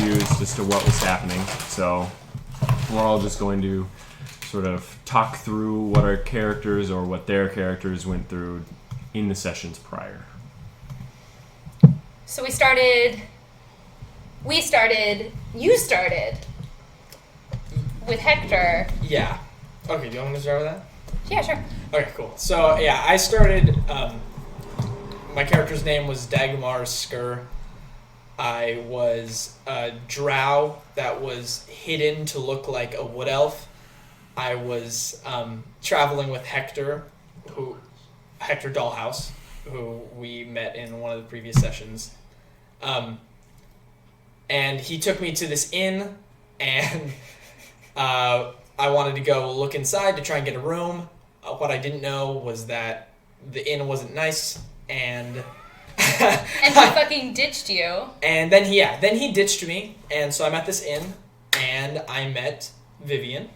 confused as to what was happening. So we're all just going to sort of talk through what our characters or what their characters went through in the sessions prior. So you started with Hector. Yeah. Okay, do you want me to start with that? Yeah, sure. Okay, cool. So, yeah, I started, my character's name was Dagmar Skur. I was a drow that was hidden to look like a wood elf. I was traveling with Hector Dollhouse, who we met in one of the previous sessions. And he took me to this inn, and I wanted to go look inside to try and get a room. What I didn't know was that the inn wasn't nice, and... and he fucking ditched you. And then he ditched me, and so I'm at this inn, and I met Vivian.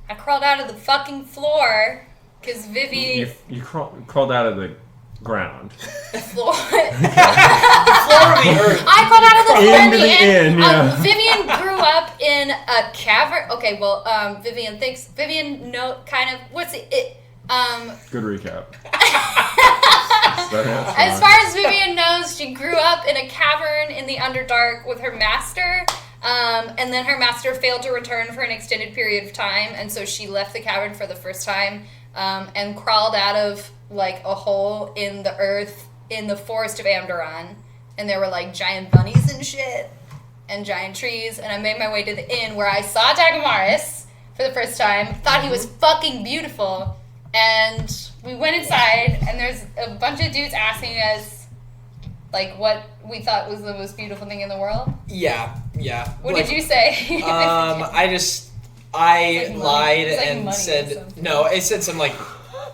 I crawled out of the fucking floor, because Vivi... You crawled out of the ground. The floor. The floor of the earth. I crawled out of the floor Into the inn, yeah. Vivian grew up in a cavern. Okay, well, Vivian thinks... Vivian, what's it? Good recap. As far as Vivian knows, she grew up in a cavern in the Underdark with her master, and then her master failed to return for an extended period of time, and so she left the cavern for the first time, and crawled out of, like, a hole in the earth in the forest of Amdoran, and there were, like, giant bunnies and shit, and giant trees, and I made my way to the inn where I saw Dagmaris for the first time, thought he was fucking beautiful, and we went inside, and there's a bunch of dudes asking us, like, what we thought was the most beautiful thing in the world. Yeah. What did you say? I lied and said... No, it said some, like,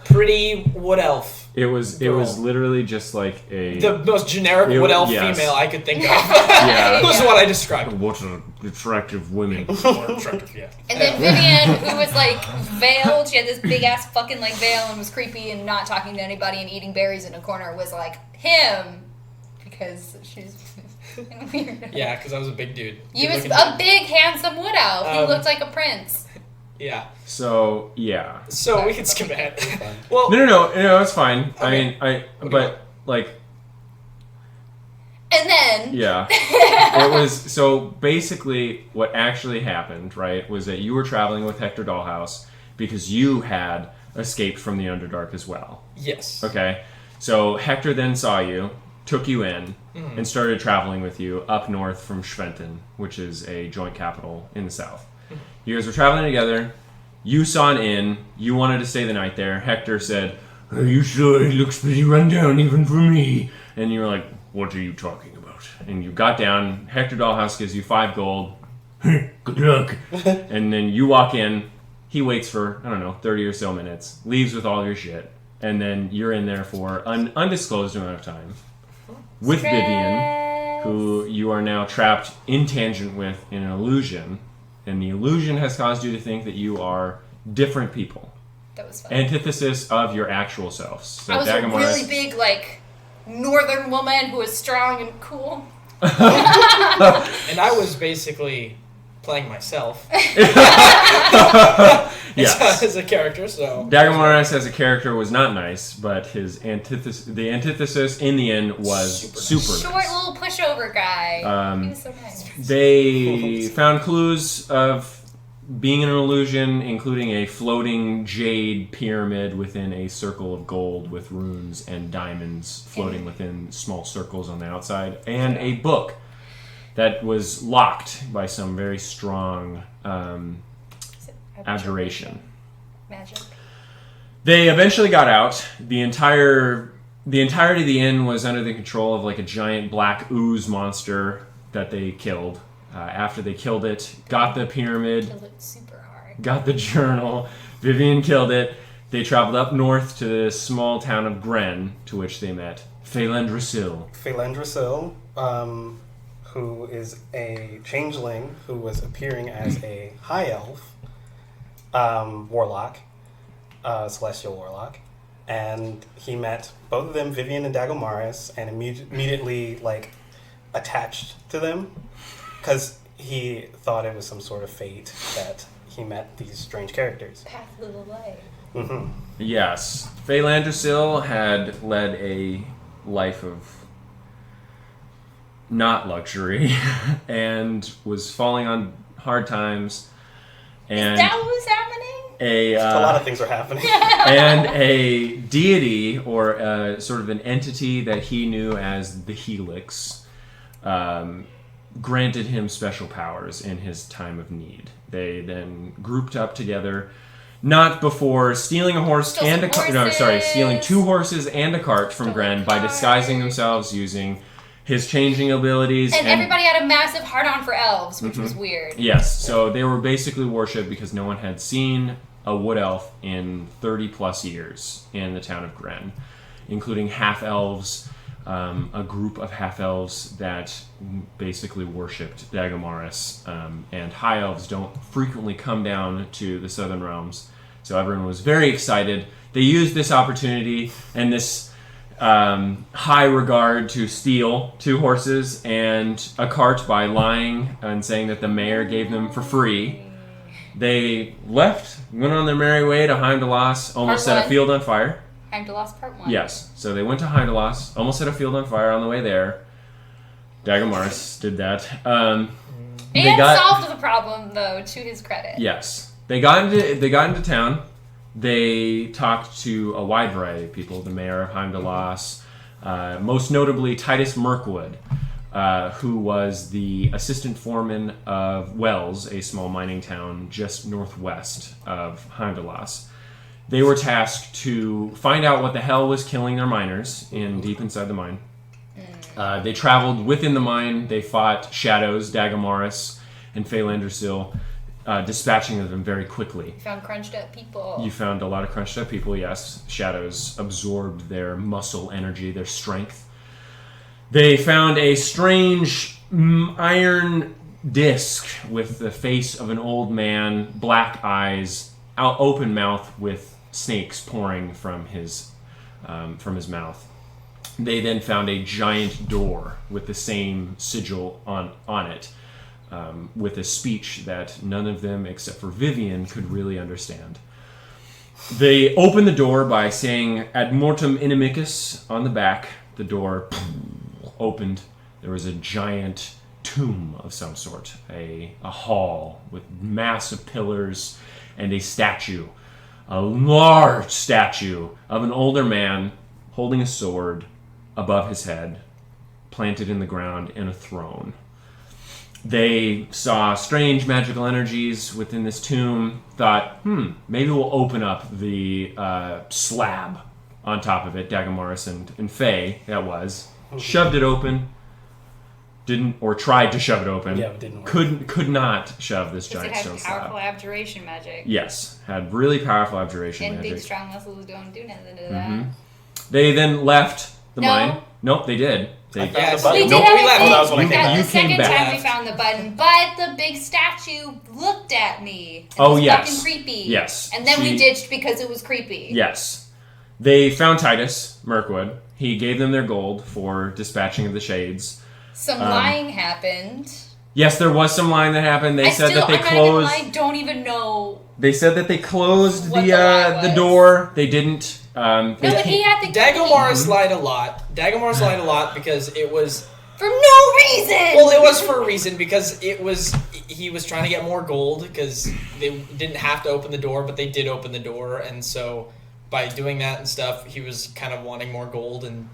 pretty wood elf. It was literally just like the most generic wood elf female I could think of. Yeah. Was what I described. What an attractive women. Attractive, yeah. And then Vivian, who was like veiled, she had this big ass fucking like veil and was creepy and not talking to anybody and eating berries in a corner, was like him because she's weird. Yeah, because I was a big dude. You was a big handsome wood elf. He looked like a prince. Yeah. So yeah. So we can skip ahead. Well, no, it's fine. Okay. I mean, but like. And then. Yeah. It was so basically what actually happened, right, was that you were traveling with Hector Dollhouse because you had escaped from the Underdark as well. Yes. Okay. So Hector then saw you, took you in, and started traveling with you up north from Schwenten, which is a joint capital in the south. You guys were traveling together. You saw an inn. You wanted to stay the night there. Hector said, "Are you sure? It looks pretty run down even for me." And you were like, "What are you talking about?" And you got down. Hector Dollhouse gives you 5 gold. Good luck. And then you walk in. He waits for, 30 or so minutes. Leaves with all your shit. And then you're in there for an undisclosed amount of time. With Vivian, who you are now trapped in tangent with in an illusion. And the illusion has caused you to think that you are different people. That was fun. Antithesis of your actual selves. So I was Dagmaris, a really big, like, northern woman who was strong and cool. And I was basically playing myself. Yes. As a character, so... Dagmaris as a character was not nice, but the antithesis in the end was super nice. Short little pushover guy. He was so nice. They found clues of being in an illusion, including a floating jade pyramid within a circle of gold with runes and diamonds floating within small circles on the outside, and a book that was locked by some very strong abjuration. Magic. They eventually got out. The entirety of the inn was under the control of like a giant black ooze monster that they killed. After they killed it, got the pyramid, killed it super hard. Got the journal, Vivian killed it. They traveled up north to the small town of Gren, to which they met Phaelandrasil. Phaelandrasil, who is a changeling who was appearing as a high elf warlock, celestial warlock, and he met both of them, Vivian and Dagmaris, and immediately like attached to them, because he thought it was some sort of fate that he met these strange characters. Path of the light. Mm-hmm. Yes. Faye Landersill had led a life of not luxury and was falling on hard times. And Is that what was happening? A lot of things are happening. And a deity or sort of an entity that he knew as the Helix granted him special powers in his time of need. They then grouped up together, not before stealing a horse Stole and some a cart. No, horses. sorry, stealing 2 horses and a cart from Stole a Gren by cart. disguising themselves using his changing abilities. And everybody had a massive hard-on for elves, which was weird. Yes, so they were basically worshipped because no one had seen a wood elf in 30 plus years in the town of Gren, including half-elves, a group of half-elves that basically worshipped Dagomaris, and high elves don't frequently come down to the Southern Realms, so everyone was very excited. They used this opportunity and this high regard to steal 2 horses and a cart by lying and saying that the mayor gave them for free. They left, went on their merry way to Heimdallás, almost set a field on fire. Heimdallás Part 1. Yes, so they went to Heimdallás, almost set a field on fire on the way there. Dagomaris did that. And solved the problem, though, to his credit. Yes, they got into town. They talked to a wide variety of people, the mayor of Heimdallás, most notably Titus Mirkwood, who was the assistant foreman of Wells, a small mining town just northwest of Heimdallás. They were tasked to find out what the hell was killing their miners deep inside the mine. They traveled within the mine. They fought Shadows, Dagomaris, and Faye Landersill, dispatching of them very quickly. You found crunched up people. You found a lot of crunched up people, yes. Shadows absorbed their muscle energy, their strength. They found a strange iron disc with the face of an old man, black eyes, open mouth with snakes pouring from his mouth. They then found a giant door with the same sigil on it, with a speech that none of them except for Vivian could really understand. They opened the door by saying ad mortem inimicus on the back. The door opened. There was a giant tomb of some sort, a hall with massive pillars and a statue, a large statue of an older man holding a sword above his head, planted in the ground in a throne. They saw strange magical energies within this tomb, thought, maybe we'll open up the slab on top of it. Dagomaris and Faye, that was, shoved it open, didn't, or tried to shove it open. Yeah, it didn't work. Could not shove this giant it stone had slab. powerful abjuration magic. Yes, had really powerful abjuration And magic. big strong muscles don't do nothing to that. They then left the No. mine. Nope, they did. I They found the We button. We Nope, did we have left. a That was when I thing. came back. You The second came back. time we found the button, but the big statue looked at me. And Oh, was yes. fucking creepy. Yes. And then She- we ditched because it was creepy. Yes. They found Titus Mirkwood. He gave them their gold for dispatching of the shades. Some lying happened. Yes, there was some lying that happened. They said that they I'm closed. not even, don't even know. They said that they closed What the lie the was. door. They didn't. No, but he had the key. Dagomaris lied a lot. Dagomaris lied a lot because it was... For no reason! Well, it was for a reason, because he was trying to get more gold, because they didn't have to open the door, but they did open the door, and so by doing that and stuff, he was kind of wanting more gold and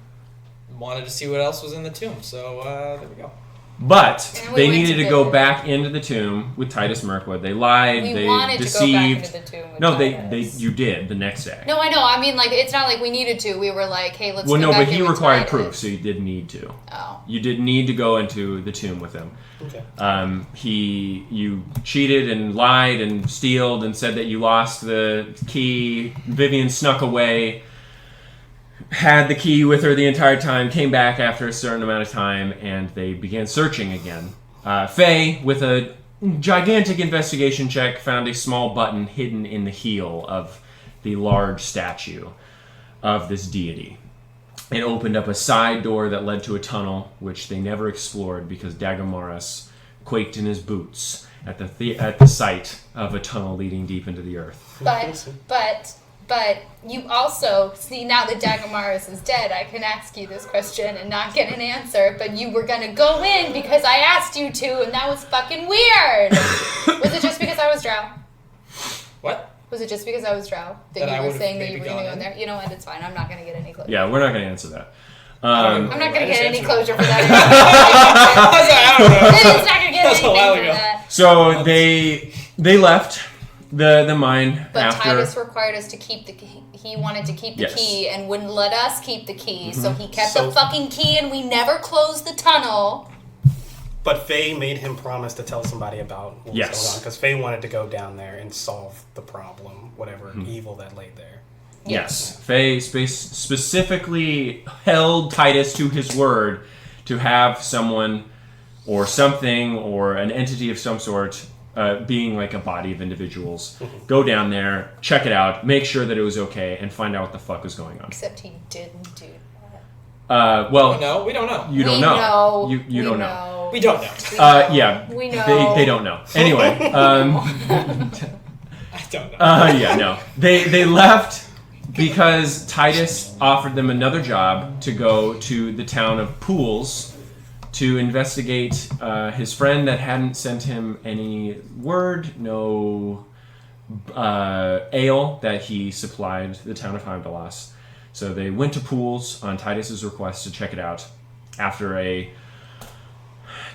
wanted to see what else was in the tomb. So there we go. But And we they went needed to to go the- back into the tomb with Titus Mirkwood. They lied. We they wanted deceived. to go back into the tomb with No, Titus. you did the next day. No, I know. I mean, like, it's not like we needed to. We were like, hey, let's Well, go no, back but he in with required Titus. proof, so you did need to. Oh. You did need to go into the tomb with him. Okay. You cheated and lied and stealed and said that you lost the key. Vivian snuck away, had the key with her the entire time, came back after a certain amount of time, and they began searching again. Faye, with a gigantic investigation check, found a small button hidden in the heel of the large statue of this deity. It opened up a side door that led to a tunnel, which they never explored because Dagomaris quaked in his boots at the sight of a tunnel leading deep into the earth. But you also see now that Dagamaris is dead. I can ask you this question and not get an answer. But you were gonna go in because I asked you to, and that was fucking weird. Was it just because I was Drow? What? Was it just because I was Drow that I you were would've saying that you maybe were gonna go gone in there? You know what? It's fine. I'm not gonna get any closure. Yeah, we're not going to answer that. I'm not gonna get any closure for that. I don't know. It's not gonna get That's a anything while from ago. that. So they left the mine But after. Titus required us to keep the key. He wanted to keep the Yes. key and wouldn't let us keep the key. So he kept So- the fucking key and we never closed the tunnel. But Faye made him promise to tell somebody about what was Yes. going on because Faye wanted to go down there and solve the problem, whatever evil that lay there. Yes. Faye specifically held Titus to his word to have someone or something or an entity of some sort, being like a body of individuals, go down there, check it out, make sure that it was okay, and find out what the fuck was going on. Except he didn't do that. Well, No, we don't know. you don't We know. know. You We don't know. We don't know. Yeah. We know. They don't know. Anyway. I don't know. Yeah, no. They left because Titus offered them another job to go to the town of Pools to investigate his friend that hadn't sent him any word, no ale that he supplied the town of Heimdalas. So they went to Pools on Titus's request to check it out after a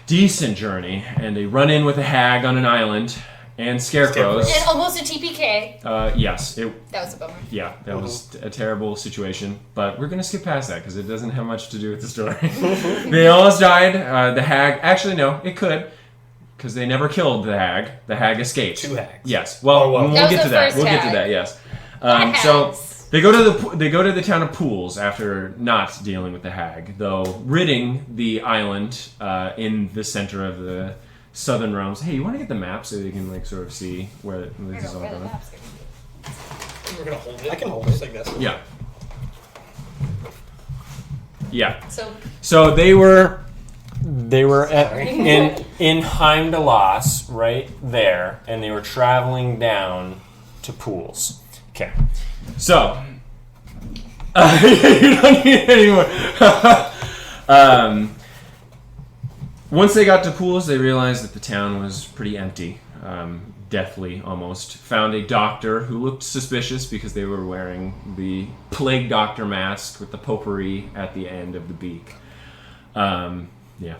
decent journey, and they run in with a hag on an island and scarecrows. And almost a TPK. Yes, That was a bummer. that was a terrible situation, but we're going to skip past that because it doesn't have much to do with the story. They almost died. The hag, actually no, it could, because they never killed the hag. The hag escaped. 2 hags. Yes. Well, That we'll was get the to that. first We'll get to hag. that. Yes. Not So hags. they go to the town of Pools after not dealing with the hag, though ridding the island in the center of the southern realms. Hey, you want to get the map so you can like sort of see where this is all Where the going? map's going. We're gonna hold it. I can hold just it. like this. Yeah. Yeah. So They were Sorry. in Heimdalas right there, and they were traveling down to Pools. Okay. So you don't need it anymore. Once they got to Pools, they realized that the town was pretty empty, deathly almost. Found a doctor who looked suspicious because they were wearing the plague doctor mask with the potpourri at the end of the beak. Yeah.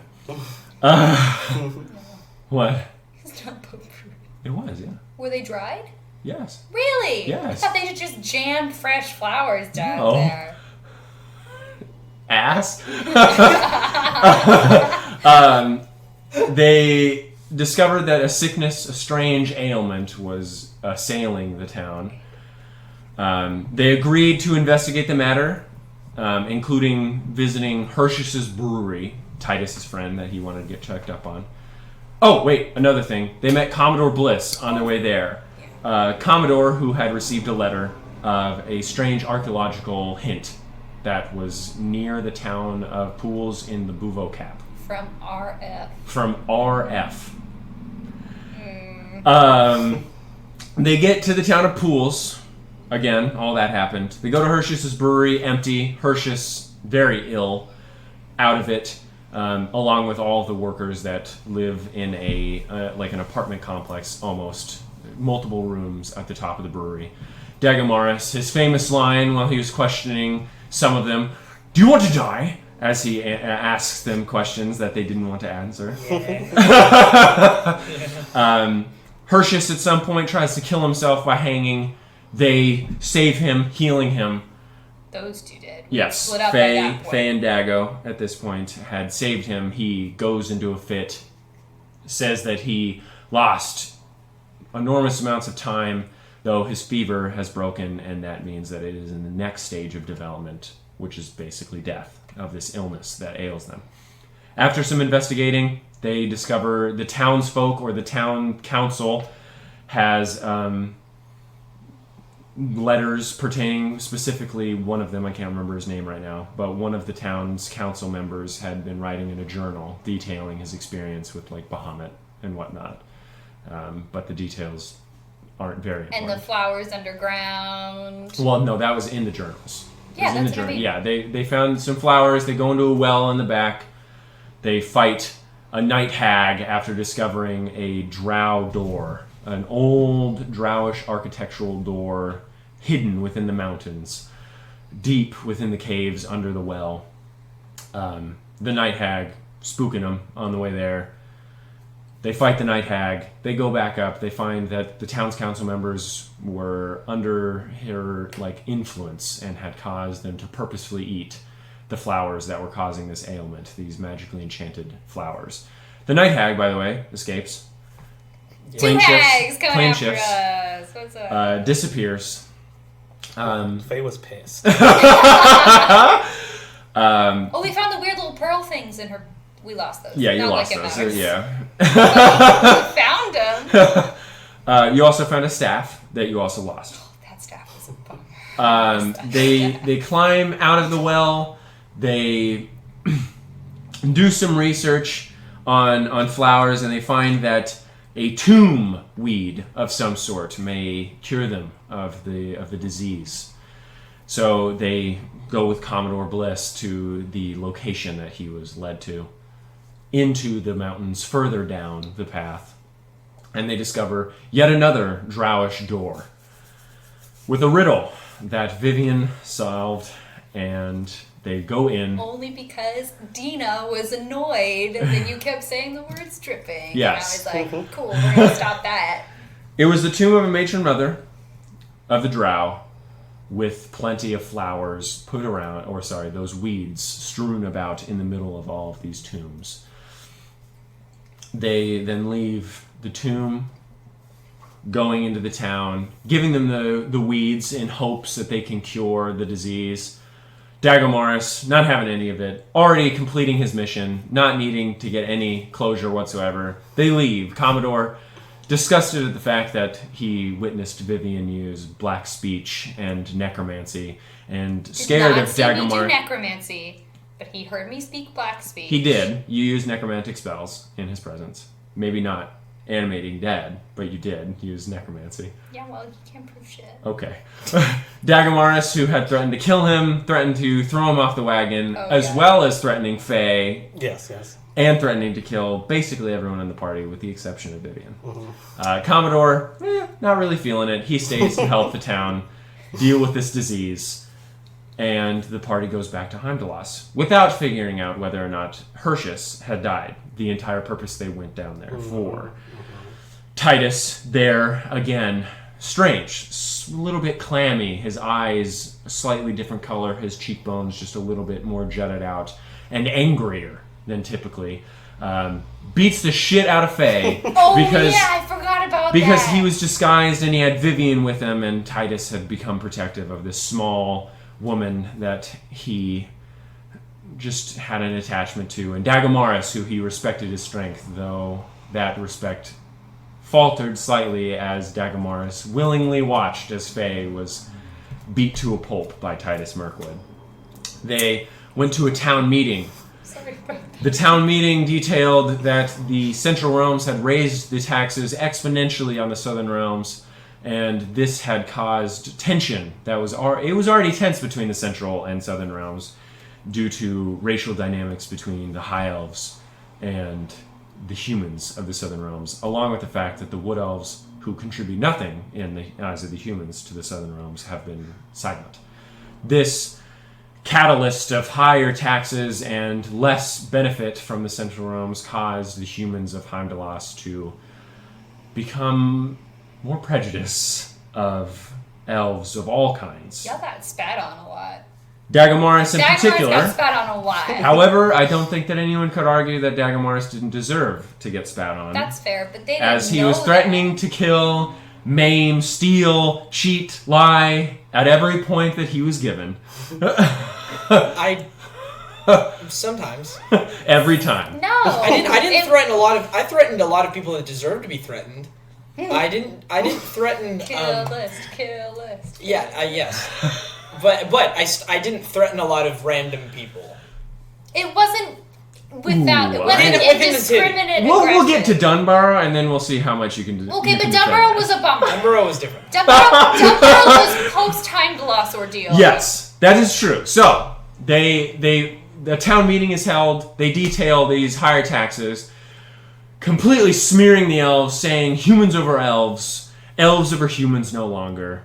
What? it's not potpourri. It was, yeah. Were they dried? Yes. Really? Yes. I thought they just jammed fresh flowers down No. there. Ass. They discovered that a strange ailment was assailing the town. They agreed to investigate the matter, including visiting Hirsch's brewery, Titus's friend that he wanted to get checked up on. Oh, wait, another thing. They met Commodore Bliss on their way there. Commodore, who had received a letter of a strange archaeological hint that was near the town of Pools in the Bouveau Cap. From RF. From RF. They get to the town of Pools. Again, all that happened. They go to Hirsch's brewery, empty. Hirsch's very ill, out of it, along with all of the workers that live in a like an apartment complex, almost multiple rooms at the top of the brewery. Dagamaris, his famous line while he was questioning some of them, "Do you want to die?" as he asks them questions that they didn't want to answer. Hirschus at some point tries to kill himself by hanging. They save him, healing him. Those two did. Yes, Split up at that point. Faye and Dago at this point had saved him. He goes into a fit, says that he lost enormous amounts of time, though his fever has broken, and that means that it is in the next stage of development, which is basically death of this illness that ails them. After some investigating, they discover the townsfolk or the town council has letters pertaining specifically, one of them, I can't remember his name right now, but one of the town's council members had been writing in a journal detailing his experience with like Bahamut and whatnot. But the details aren't very important. And the flowers underground. Well, no, that was in the journals. Yeah, in that's the what I mean. Yeah, they found some flowers. They go into a well in the back. They fight a night hag after discovering a drow door, an old drowish architectural door hidden within the mountains, deep within the caves under the well. The night hag spooking them on the way there. They fight the night hag. They go back up. They find that the town's council members were under her influence and had caused them to purposefully eat the flowers that were causing this ailment, these magically enchanted flowers. The night hag, by the way, escapes. Two hags coming after us. What's up? Disappears. Faye was pissed. We found the weird little pearl things in her. We lost those. Yeah, you Not lost like it those. matters. Yeah. We found them. You also found a staff that you also lost. Oh, that staff was a bummer. They climb out of the well. They do some research on flowers, and they find that a tomb weed of some sort may cure them of the disease. So they go with Commodore Bliss to the location that he was led to, into the mountains further down the path, and they discover yet another drowish door with a riddle that Vivian solved, and they go in. Only because Dina was annoyed that you kept saying the word stripping. Yes. And I was like, cool, we're going to stop that. It was the tomb of a matron mother of the drow, with plenty of flowers put around, those weeds strewn about in the middle of all of these tombs. They then leave the tomb, going into the town, giving them the weeds in hopes that they can cure the disease. Dagomaris, not having any of it, already completing his mission, not needing to get any closure whatsoever. They leave. Commodore, disgusted at the fact that he witnessed Vivian use black speech and necromancy, and scared of Did not see me do Dagomaris. necromancy, but he heard me speak black speech. He did. You used necromantic spells in his presence. Maybe not animating dead, but you did use necromancy. Yeah, well, you can't prove shit. Okay. Dagomaris, who had threatened to kill him, threatened to throw him off the wagon, as well as threatening Faye. Yes. And threatening to kill basically everyone in the party, with the exception of Vivian. Commodore, not really feeling it. He stays to help the town deal with this disease. And the party goes back to Heimdall's without figuring out whether or not Hershus had died. The entire purpose they went down there for. Titus, there, again, strange. A little bit clammy. His eyes, a slightly different color. His cheekbones just a little bit more jutted out. And angrier than typically. Beats the shit out of Faye. I forgot about that. Because he was disguised and he had Vivian with him, and Titus had become protective of this small woman that he just had an attachment to. And Dagomaris, who he respected his strength, though that respect faltered slightly as Dagomaris willingly watched as Faye was beat to a pulp by Titus Mirkwood. They went to a town meeting. The town meeting detailed that the Central Realms had raised the taxes exponentially on the Southern Realms, and this had caused tension. It was already tense between the Central and Southern Realms due to racial dynamics between the High Elves and the humans of the Southern Realms, along with the fact that the Wood Elves, who contribute nothing in the eyes of the humans to the Southern Realms, have been silent. This catalyst of higher taxes and less benefit from the Central Realms caused the humans of Heimdall's to become more prejudiced of elves of all kinds. Y'all got spat on a lot. Dagomaris in particular. got spat on a lot. However, I don't think that anyone could argue that Dagomaris didn't deserve to get spat on. That's fair, but they didn't as he know was threatening to kill, maim, steal, cheat, lie at every point that he was given. Sometimes. Every time. No. I didn't threaten a lot of. I threatened a lot of people that deserve to be threatened. I didn't threaten. Kill list. Yeah, yes. But I didn't threaten a lot of random people. It wasn't without. It wasn't Within the indiscriminate. We'll get to Dunbar, and then we'll see how much you can do. Okay, but Dunbar was a bummer. Dunbar was different. Dunbar was post-time loss ordeal. Yes, that is true. So the town meeting is held. They detail these higher taxes, completely smearing the elves, saying humans over elves, elves over humans no longer.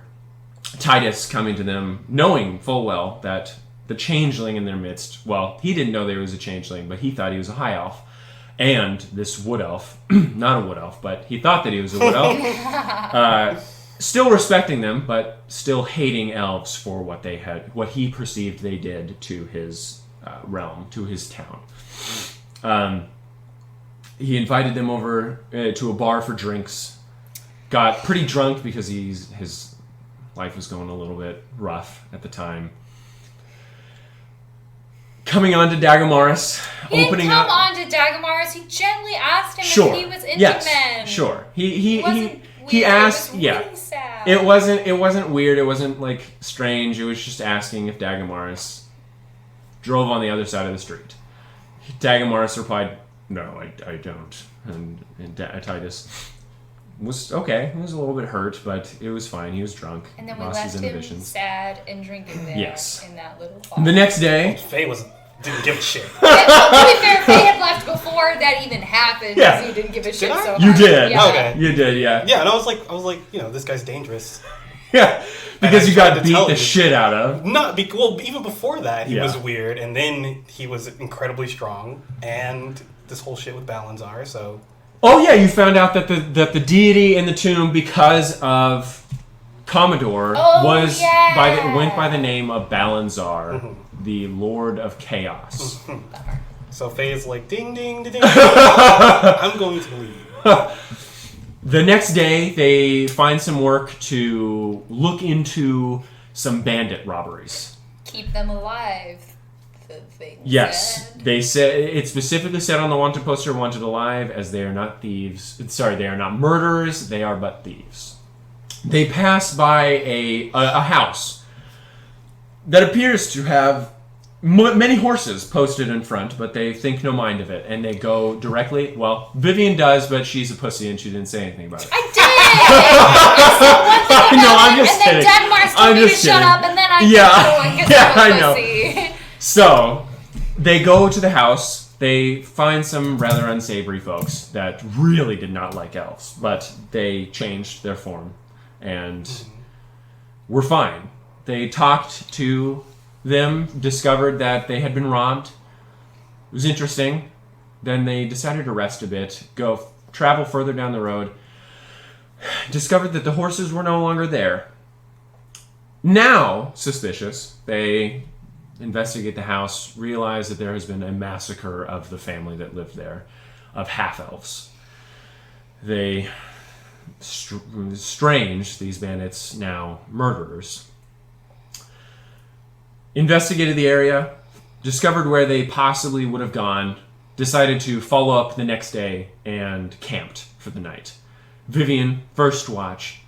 Titus coming to them, knowing full well that the changeling in their midst, well, he didn't know there was a changeling, but he thought he was a high elf. And this wood elf, not a wood elf, but he thought that he was a wood elf, still respecting them, but still hating elves for what he perceived they did to his realm, to his town. He invited them over to a bar for drinks, got pretty drunk because his life was going a little bit rough at the time. Coming on to Dagamaris, He didn't come on to Dagamaris. He gently asked him if he was into men. Sure. He asked. It was really sad. It wasn't weird. It wasn't like strange. It was just asking if Dagamaris drove on the other side of the street. Dagamaris replied, "No, I don't." And Titus was okay. He was a little bit hurt, but it was fine. He was drunk. And then we lost left his him inhibitions. Sad and drinking there in that little bar. The next day, Faye didn't give a shit. To be fair, Faye had left before that even happened. Yeah. So he didn't give a shit. So you hard. did. Yeah. Okay. You did. Yeah. Yeah, and I was like, this guy's dangerous. Yeah. Because you got beat the shit out of. Well, even before that, he Yeah. was weird, and then he was incredibly strong, and this whole shit with Balanzar. So. Oh yeah, you found out that the deity in the tomb, because of Commodore, went by the name of Balanzar, the Lord of Chaos. So Faye's like, ding, ding, ding, ding. I'm going to leave. The next day, they find some work to look into some bandit robberies. Keep them alive. Yes, they said it specifically said on the wanted poster, "Wanted alive," as they are not thieves. Sorry, they are not murderers. They are but thieves. They pass by a house that appears to have many horses posted in front, but they think no mind of it, and they go directly. Well, Vivian does, but she's a pussy and she didn't say anything about it. I did. No, I'm just kidding. And then Dagmar told me to shut up, and then I kept going because I was pussy. So, they go to the house. They find some rather unsavory folks that really did not like elves, but they changed their form and were fine. They talked to them, discovered that they had been robbed. It was interesting. Then they decided to rest a bit, go travel further down the road, discovered that the horses were no longer there. Now, suspicious, they investigate the house, realize that there has been a massacre of the family that lived there, of half-elves. They, strange, these bandits, now murderers, investigated the area, discovered where they possibly would have gone, decided to follow up the next day, and camped for the night. Vivian, first watch,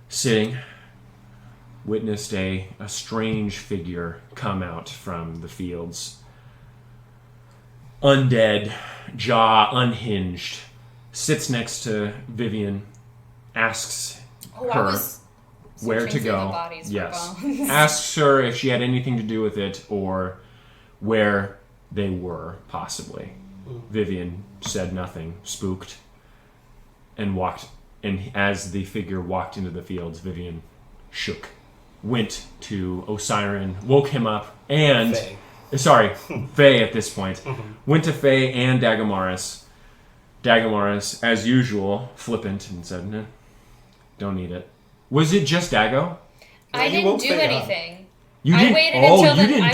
sitting, witnessed a strange figure come out from the fields. Undead, jaw unhinged, sits next to Vivian, asks her where to go. Yes. Asks her if she had anything to do with it or where they were, possibly. Vivian said nothing, spooked, and walked. And as the figure walked into the fields, Vivian shook. Went to Osiren, woke him up, and... Faye. Sorry, Faye at this point. Went to Faye and Dagamaris. Dagamaris, as usual, flippant, and said, "Nah, don't need it." Was it just Dago? I didn't do anything. I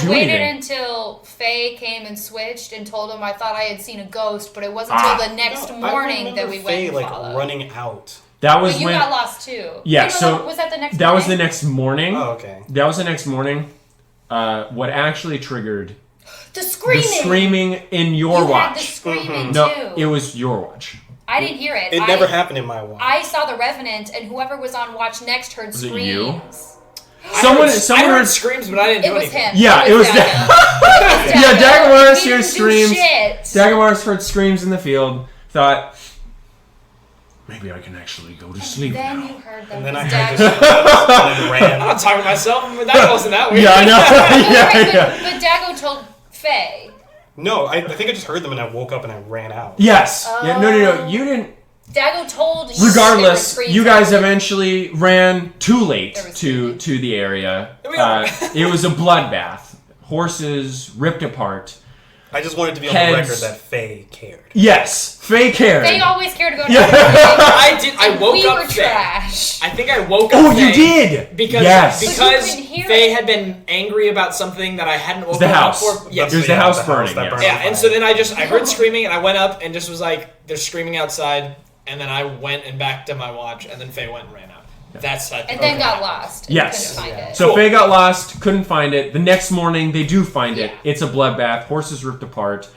waited until Faye came and switched and told him I thought I had seen a ghost, but it wasn't until the next morning that we Faye, went and followed. Running out. That was but you when got lost too. Yeah, was that the next? That was the next morning. Oh, okay. That was the next morning. What actually triggered the screaming? The screaming in your watch. Had the screaming No, too. it was your watch. I didn't hear it. It never happened in my watch. I saw the Revenant, and whoever was on watch next heard screams. it you? Someone heard screams, but I didn't do anything. Him. Yeah, it was Dago. Yeah, Dagamaris He hears didn't do screams. shit. Dagamaris heard screams in the field. Thought, maybe I can actually go to sleep Then now. you heard them. And then I Dago. heard this and ran. I'm talking to myself, but that wasn't that weird. Yeah, I know. But Dago told Faye. No, I think I just heard them and I woke up and I ran out. Yes. Yeah, no. You didn't. Dago told you. Regardless, there were you guys screams. eventually ran too late There was to the area. We are. It was a bloodbath. Horses ripped apart. I just wanted to be on Heads. the record that Faye cared. Yes, Faye cared. They always care to go to Yeah. everything. I did. I woke We up were Faye. trash. I think I woke up. Oh, you Faye did. because Yes. But you because couldn't hear Faye it. had been angry about something that I hadn't woken the up house. for. Yes. It was the house burning. that Yes. burned. Yeah, and so then I heard screaming, and I went up and just was like, "They're screaming outside," and then I went and back to my watch, and then Faye went and ran out. That's And then got lost. And Yes. couldn't find it. So Cool. Faye got lost, couldn't find it. The next morning, they do find it. Yeah. It's a bloodbath. Horses ripped apart.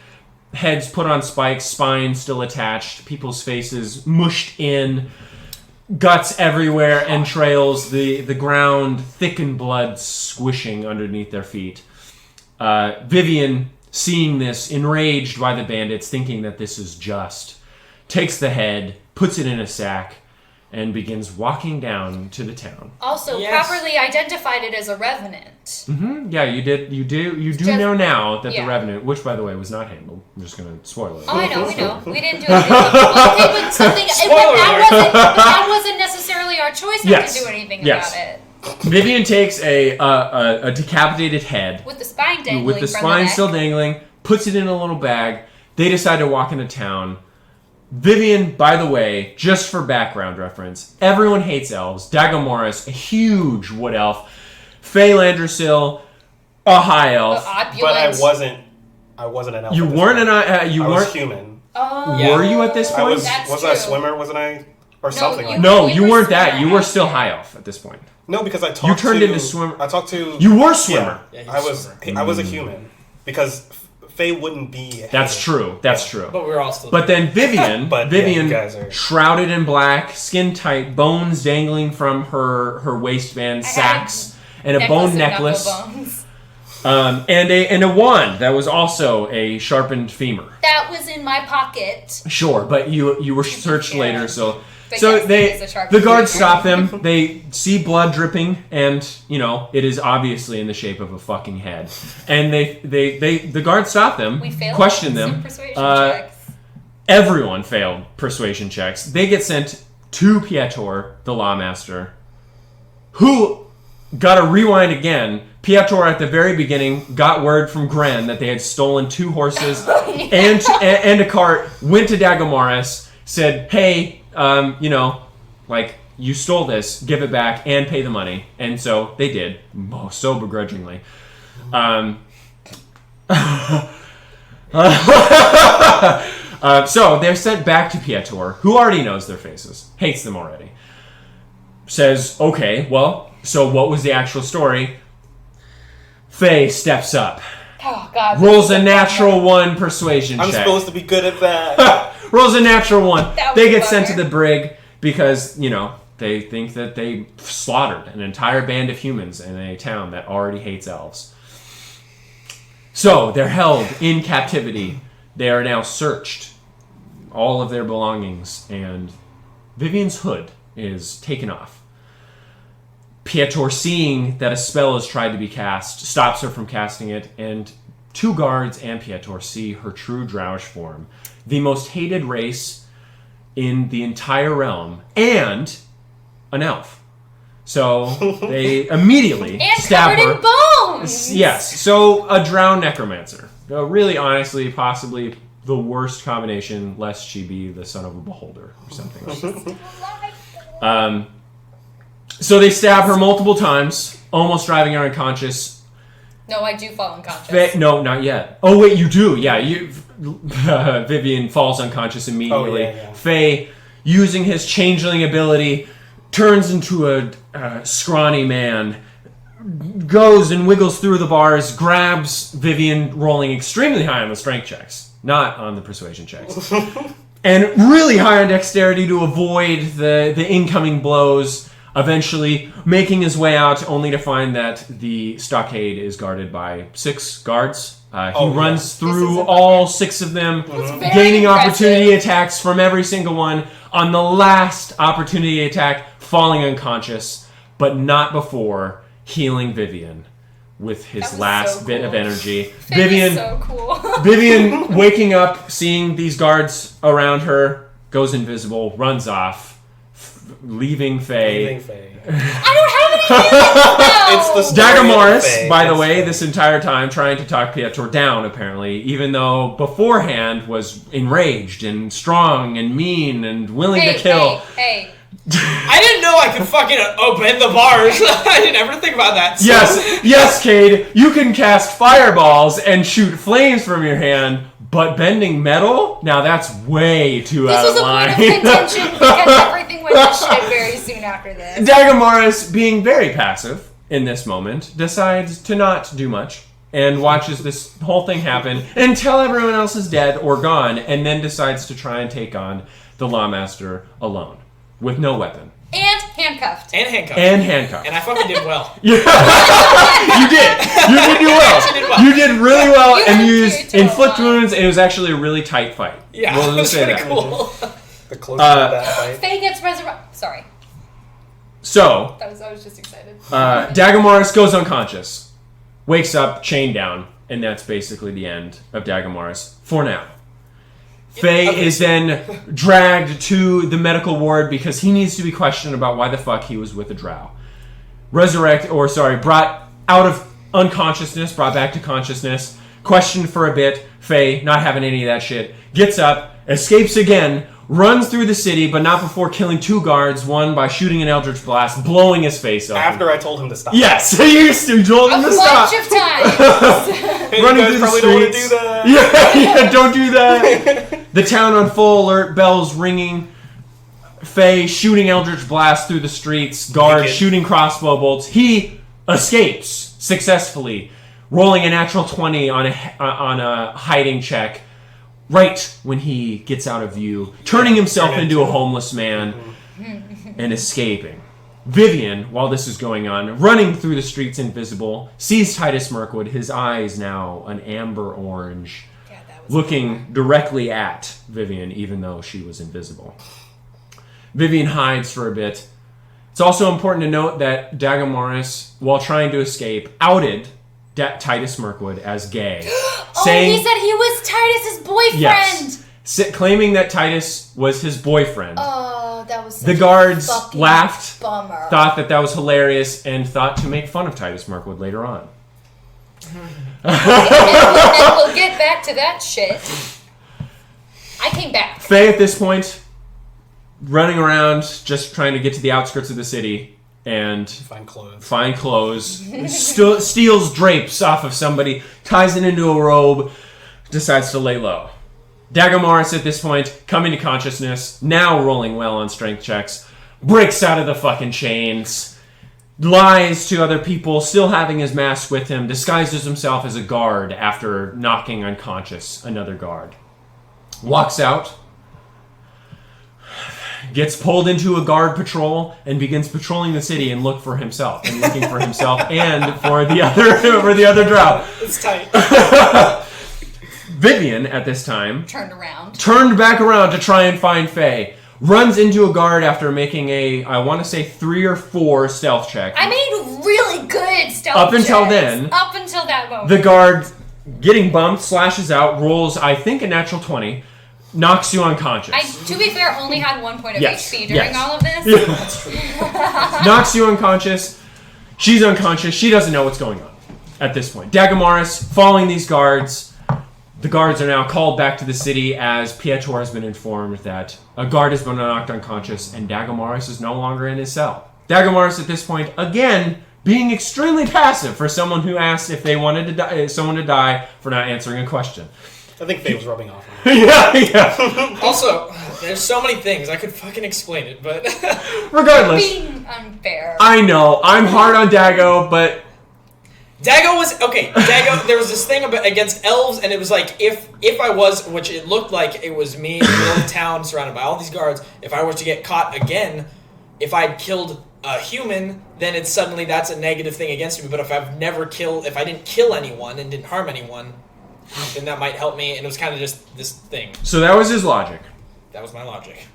Heads put on spikes. Spines still attached. People's faces mushed in. Guts everywhere. Entrails. The ground thick in blood squishing underneath their feet. Vivian, seeing this, enraged by the bandits, thinking that this is just, takes the head, puts it in a sack, and begins walking down to the town. Also, Yes. properly identified it as a revenant. Yeah, you do Just- know now that yeah. the Revenant, which by the way was not handled. I'm just gonna spoil it. Oh, I know, we know. We didn't do anything. Okay, but something. Spoiler alert. But that wasn't necessarily our choice not Yes. to do anything Yes. about it. Vivian takes a decapitated head With the spine dangling with the from spine neck. still dangling, puts it in a little bag. They decide to walk into town. Vivian, by the way, just for background reference, everyone hates elves. Dagomoris, a huge wood elf. Faye Landrasil, a high elf. Opulent. But I wasn't an elf. You at this weren't point. you I weren't. was human. Oh. Yeah. Were you at this I point? was. That's Was I a true. swimmer? Wasn't I? Or something you- like that. No, We you were weren't that. swimmer You were after. still high elf at this point. No, because I talked. You turned to, into swimmer. I talked to. You were swimmer. Yeah, he I was was. I was a human because Faye wouldn't be. a That's human. true. That's true. But we were all still. But then Vivian, But, yeah, Vivian, you guys are- shrouded in black, skin tight, bones dangling from her waistband, I had sacks, and a bone of necklace, knuckle bones. and a wand that was also a sharpened femur. That was in my pocket. Sure, but you were searched Yeah. later, so. But So yes, it is a sharp the guards femur. stop them. They see blood dripping, and it is obviously in the shape of a fucking head. And the guards stop them, We failed question some them. persuasion checks. Everyone failed persuasion checks. They get sent to Pietor, the lawmaster, who got to rewind again. Pietor at the very beginning got word from Gren that they had stolen 2 horses and a cart. Went to Dagomaris, said, "Hey, you stole this. Give it back and pay the money." And so they did, so begrudgingly. So they're sent back to Pietor, who already knows their faces, hates them already. Says, "Okay, well, so what was the actual story?" Faye steps up, Oh God. rolls a natural 1 persuasion I'm check. supposed to be good at that. Rolls a natural 1. That They was get sent to clever. the brig because, they think that they slaughtered an entire band of humans in a town that already hates elves. So they're held in captivity. They are now searched, all of their belongings, and Vivian's hood is taken off. Pietor, seeing that a spell has tried to be cast, stops her from casting it, and 2 guards and Pietor see her true Draush form, the most hated race in the entire realm, and an elf. So they immediately And stab covered her. in bones. Yes, so a drow necromancer. Really, honestly, possibly the worst combination, lest she be the son of a beholder or something. So they stab her multiple times, almost driving her unconscious. No, I do fall unconscious. No, not yet. Oh wait, you do. Yeah, Vivian falls unconscious immediately. yeah. Faye, using his changeling ability, turns into a scrawny man, goes and wiggles through the bars, grabs Vivian, rolling extremely high on the strength checks, not on the persuasion checks, and really high on dexterity to avoid the incoming blows, eventually making his way out only to find that the stockade is guarded by 6 guards. He runs through all 6 of them, gaining opportunity attacks from every single one. On the last opportunity attack, falling unconscious, but not before healing Vivian with his last bit of energy. Vivian, so cool. Vivian waking up, seeing these guards around her, goes invisible, runs off, leaving Faye. I don't have any healing It's the Dagamoris, by the way, this entire time trying to talk Pietro down, apparently, even though beforehand was enraged and strong and mean and willing to kill. Hey. I didn't know I could fucking open the bars. I didn't ever think about that. So. Yes, Cade, you can cast fireballs and shoot flames from your hand, but bending metal? Now that's way too out of line. This was a point of contention because everything went to shit very soon after this. Dagamoris, being very passive in this moment, decides to not do much and watches this whole thing happen until everyone else is dead or gone, and then decides to try and take on the Lawmaster alone with no weapon. And handcuffed. And I fucking did well. You did. You did do well. You did really well and used inflict wounds, and it was actually a really tight fight. Yeah, we'll just say pretty that. cool. The closer to that fight. Faye gets resurrected. Sorry. So, I was just excited. Dagamoris goes unconscious, wakes up, chained down, and that's basically the end of Dagamoris for now. Faye is then dragged to the medical ward because he needs to be questioned about why the fuck he was with a drow. Brought out of unconsciousness, brought back to consciousness, questioned for a bit. Faye, not having any of that shit, gets up, escapes again, runs through the city, but not before killing 2 guards, one by shooting an Eldritch Blast, blowing his face open. After I told him to stop. Yes, you told him to stop. A bunch of times. Hey, Running you through guys the probably streets. don't want to do that. Yeah, don't do that. The town on full alert, bells ringing. Faye shooting Eldritch Blast through the streets, guards shooting crossbow bolts. He escapes successfully, rolling a natural 20 on a hiding check right when he gets out of view, turning himself into a homeless man and escaping. Vivian, while this is going on, running through the streets invisible, sees Titus Mirkwood, his eyes now an amber orange, looking directly at Vivian, even though she was invisible. Vivian hides for a bit. It's also important to note that Dagamoris, while trying to escape, outed Titus Mirkwood as gay. He said he was Titus's boyfriend! Yes. Claiming that Titus was his boyfriend. Oh, that was such the guards a laughed, bummer. thought that was hilarious, and thought to make fun of Titus Mirkwood later on. and we'll get back to that shit. I came back. Faye, at this point, running around, just trying to get to the outskirts of the city and Find clothes. Steals drapes off of somebody, ties it into a robe, decides to lay low. Dagamoris, at this point, coming to consciousness, now rolling well on strength checks, breaks out of the fucking chains, lies to other people, still having his mask with him, disguises himself as a guard after knocking unconscious another guard. Walks out, gets pulled into a guard patrol, and begins patrolling the city and looking for himself and for the other drow. It's tight. Vivian, at this time, turned back around to try and find Faye. Runs into a guard after making I want to say 3 or 4 stealth checks. I made really good stealth Up until checks. then. Up until that moment. The guard, getting bumped, slashes out, rolls, I think, a natural 20, knocks you unconscious. I, to be fair, only had 1 point of HP during all of this. Yeah, that's true. Knocks you unconscious. She's unconscious. She doesn't know what's going on at this point. Dagamoris, following these guards. The guards are now called back to the city as Pietro has been informed that a guard has been knocked unconscious and Dagamoris is no longer in his cell. Dagamoris, at this point, again, being extremely passive for someone who asked if they wanted someone to die for not answering a question. I think Faye was rubbing off on him. Yeah. Also, there's so many things. I could fucking explain it, but... Regardless. Being unfair. I know. I'm hard on Dago, but Dago was okay. Dago, there was this thing against elves, and it was like if I was, which it looked like it was me in the middle of town, surrounded by all these guards. If I was to get caught again, if I'd killed a human, then it's suddenly that's a negative thing against me. But if I didn't kill anyone and didn't harm anyone, then that might help me. And it was kind of just this thing. So that was his logic. That was my logic.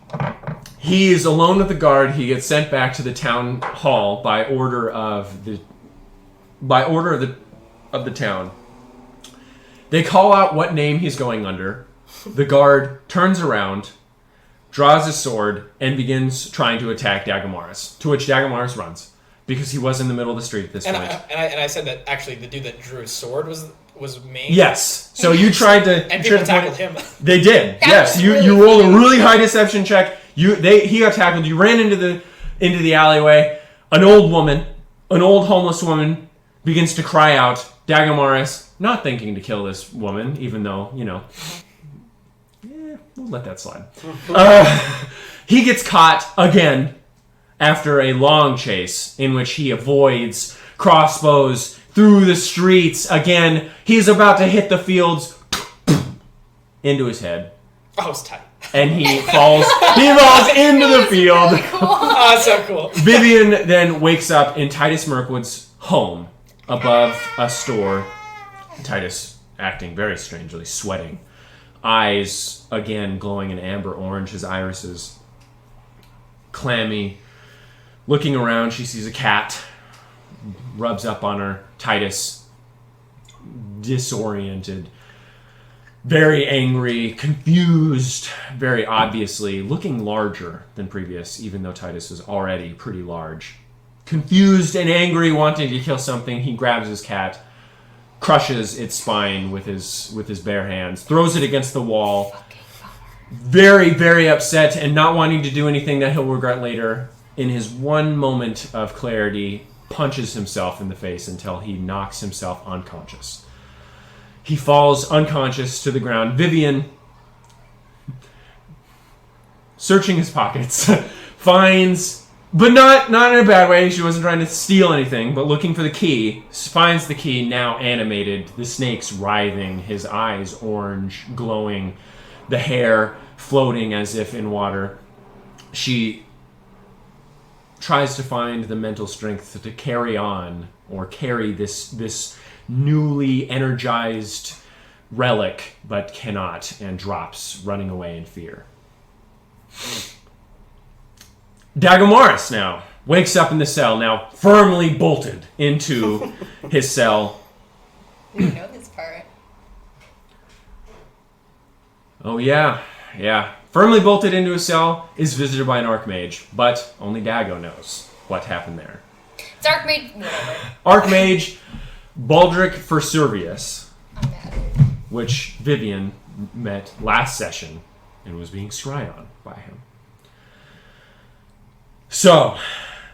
He is alone with the guard. He gets sent back to the town hall by order of the town. They call out what name he's going under. The guard turns around, draws his sword, and begins trying to attack Dagomaris. To which Dagomaris runs because he was in the middle of the street at this point. And I said that actually the dude that drew his sword was me. Yes. So you tried to and people tackled him. They did. Yes. Really you rolled a really high deception check. He got tackled. You ran into the alleyway. An old homeless woman begins to cry out. Dagomaris, not thinking to kill this woman, even though, we'll let that slide. He gets caught again after a long chase in which he avoids crossbows through the streets. Again, he's about to hit the fields into his head. Oh, it's tight. And he falls into the field. Really cool. Oh, so cool. Vivian then wakes up in Titus Mirkwood's home above a store. Titus acting very strangely, sweating. Eyes, again, glowing an amber orange, his irises. Clammy. Looking around, she sees a cat. Rubs up on her. Titus, disoriented. Very angry, confused, very obviously, looking larger than previous, even though Titus was already pretty large. Confused and angry, wanting to kill something, he grabs his cat, crushes its spine with his bare hands, throws it against the wall. Very, very upset and not wanting to do anything that he'll regret later. In his one moment of clarity, punches himself in the face until he knocks himself unconscious. He falls unconscious to the ground. Vivian, searching his pockets, finds, but not in a bad way, she wasn't trying to steal anything, but looking for the key, finds the key, now animated, the snake's writhing, his eyes orange, glowing, the hair floating as if in water. She tries to find the mental strength to carry on, or carry this newly energized relic, but cannot, and drops, running away in fear. Dagomaris now wakes up in the cell, now firmly bolted into his cell. We know this part. Oh yeah. Firmly bolted into his cell, is visited by an archmage, but only Dago knows what happened there. It's Archmage, whatever. Archmage Baldric Furservius, I'm mad. which Vivian met last session and was being scryed on by him. So,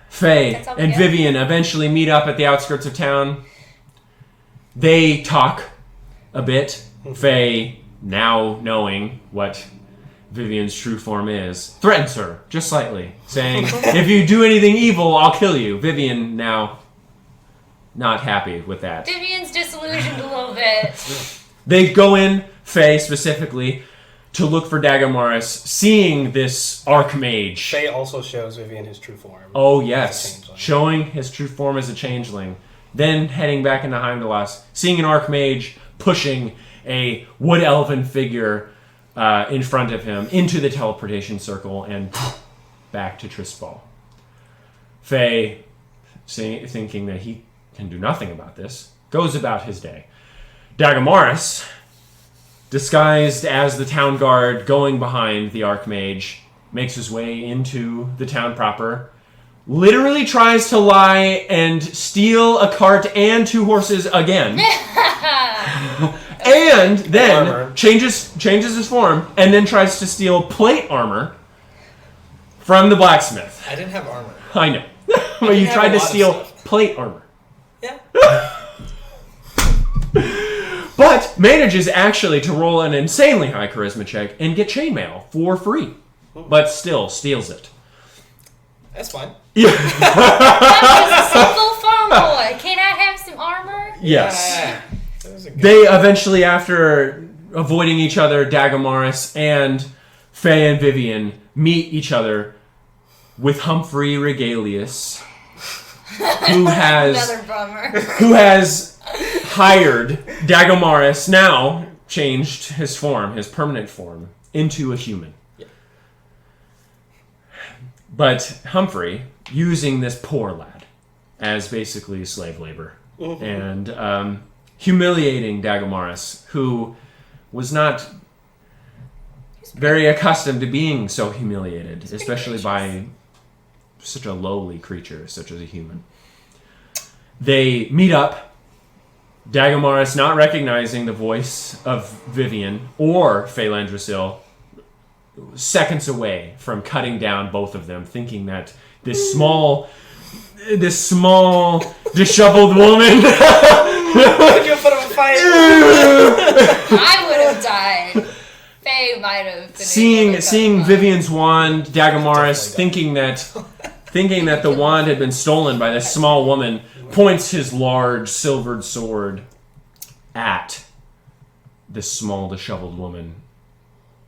Faye and Vivian eventually meet up at the outskirts of town. They talk a bit. Faye, now knowing what Vivian's true form is, threatens her just slightly, saying, if you do anything evil, I'll kill you. Vivian now not happy with that. Vivian's disillusioned a little bit. They go in, Faye specifically, to look for Dagomaris, seeing this Archmage. Faye also shows Vivian his true form. Oh yes, showing his true form as a changeling. Then heading back into Heimdall's, seeing an Archmage pushing a wood elven figure in front of him into the teleportation circle and back to Tristball. Faye, thinking that he can do nothing about this, goes about his day. Dagomaris, disguised as the town guard, going behind the Archmage, makes his way into the town proper, literally tries to lie and steal a cart and 2 horses again. And then changes his form and then tries to steal plate armor from the blacksmith. I didn't have armor. I know. But you tried to steal plate armor. Yeah. But manages actually to roll an insanely high charisma check and get chainmail for free. But still steals it. That's fine. Yeah. I'm just a simple farm boy. Can't I have some armor? Yes. Yeah. That was a good They eventually, after avoiding each other, Dagomaris and Faye and Vivian meet each other with Humphrey Regalius, who Another bummer. has hired Dagomaris, now changed his form, his permanent form, into a human. Yeah. But Humphrey, using this poor lad as basically slave labor, and humiliating Dagomaris, who was not very accustomed to being so humiliated, especially by such a lowly creature such as a human. They meet up, Dagomaris not recognizing the voice of Vivian or Phalandrasil, seconds away from cutting down both of them, thinking that this small, disheveled woman You put up a fight. I would have died. Faye might have been seeing able to cut him. Vivian's wand, Dagomaris Definitely thinking that the wand had been stolen by this small woman, points his large silvered sword at this small disheveled woman,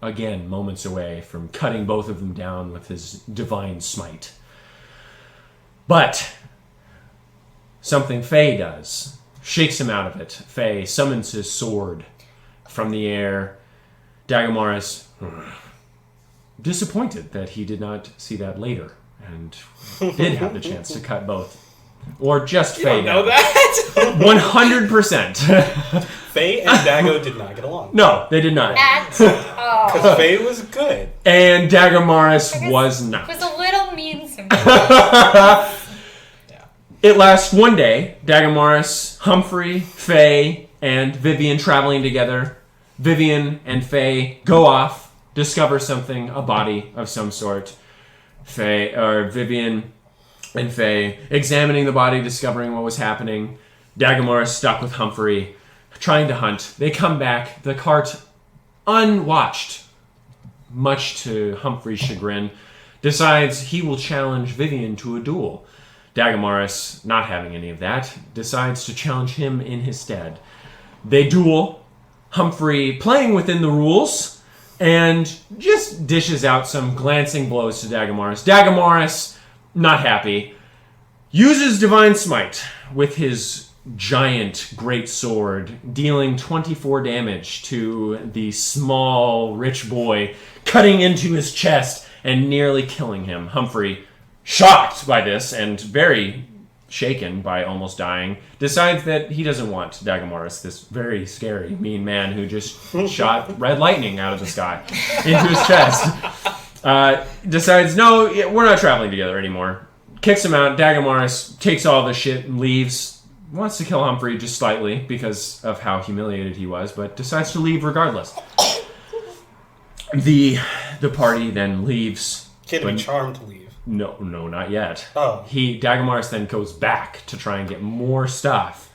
again moments away from cutting both of them down with his divine smite. But something Faye does shakes him out of it. Faye summons his sword from the air. Dagomaris, disappointed that he did not see that later and did have the chance to cut both. Or just You Faye don't know down. that? 100%. Faye and Dago did not get along. No, they did not. Because Faye was good. And Dagomaris was not. Was a little mean sometimes. It lasts one day. Dagomaris, Humphrey, Faye, and Vivian traveling together. Vivian and Faye go off, discover something, a body of some sort. Vivian and Faye examining the body, discovering what was happening. Dagomaris stuck with Humphrey, trying to hunt. They come back, the cart unwatched, much to Humphrey's chagrin, decides he will challenge Vivian to a duel. Dagomaris, not having any of that, decides to challenge him in his stead. They duel, Humphrey playing within the rules, and just dishes out some glancing blows to Dagomaris. Dagomaris, not happy, uses Divine Smite with his giant great sword, dealing 24 damage to the small, rich boy, cutting into his chest and nearly killing him. Humphrey, shocked by this and very shaken by almost dying, decides that he doesn't want Dagomaris, this very scary, mean man who just shot red lightning out of the sky into his chest. Decides, no, we're not traveling together anymore. Kicks him out. Dagomaris takes all the shit and leaves. Wants to kill Humphrey just slightly because of how humiliated he was, but decides to leave regardless. The party then leaves. Kid would be charmed to leave. No, not yet. Oh. Dagomaris then goes back to try and get more stuff.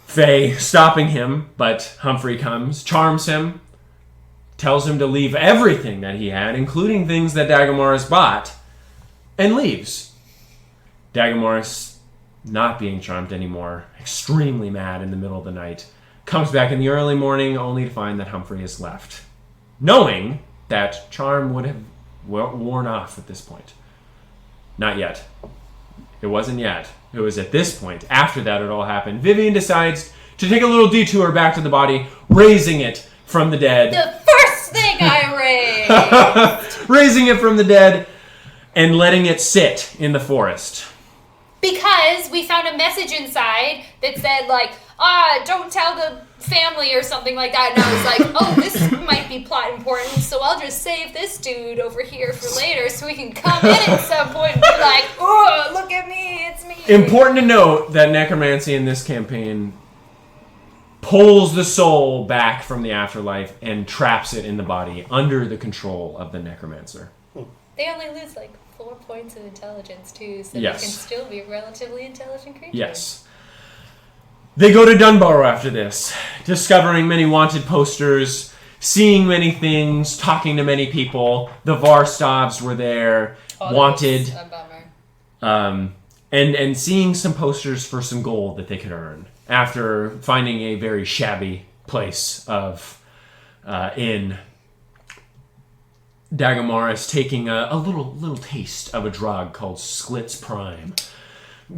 Faye stopping him, but Humphrey comes, charms him, tells him to leave everything that he had, including things that Dagomaris bought, and leaves. Dagomaris, not being charmed anymore, extremely mad in the middle of the night, comes back in the early morning only to find that Humphrey has left, knowing that charm would have worn off at this point. Not yet. It wasn't yet. It was at this point, after that it all happened, Vivian decides to take a little detour back to the body, raising it from the dead. The first thing I raised! Raising it from the dead and letting it sit in the forest. Because we found a message inside that said, like, don't tell the family or something like that. And I was like, oh, this might be plot important, so I'll just save this dude over here for later so we can come in at some point and be like, oh, look at me, it's me. Important to note that necromancy in this campaign pulls the soul back from the afterlife and traps it in the body under the control of the necromancer. They only lose, like, 4 points of intelligence, too, so Yes. they can still be a relatively intelligent creature. Yes. They go to Dunborough after this, discovering many wanted posters, seeing many things, talking to many people. The Varstavs were there, Oh, wanted. That's a bummer. and seeing some posters for some gold that they could earn after finding a very shabby place of inn. Dagomar taking a little taste of a drug called Sklitz Prime.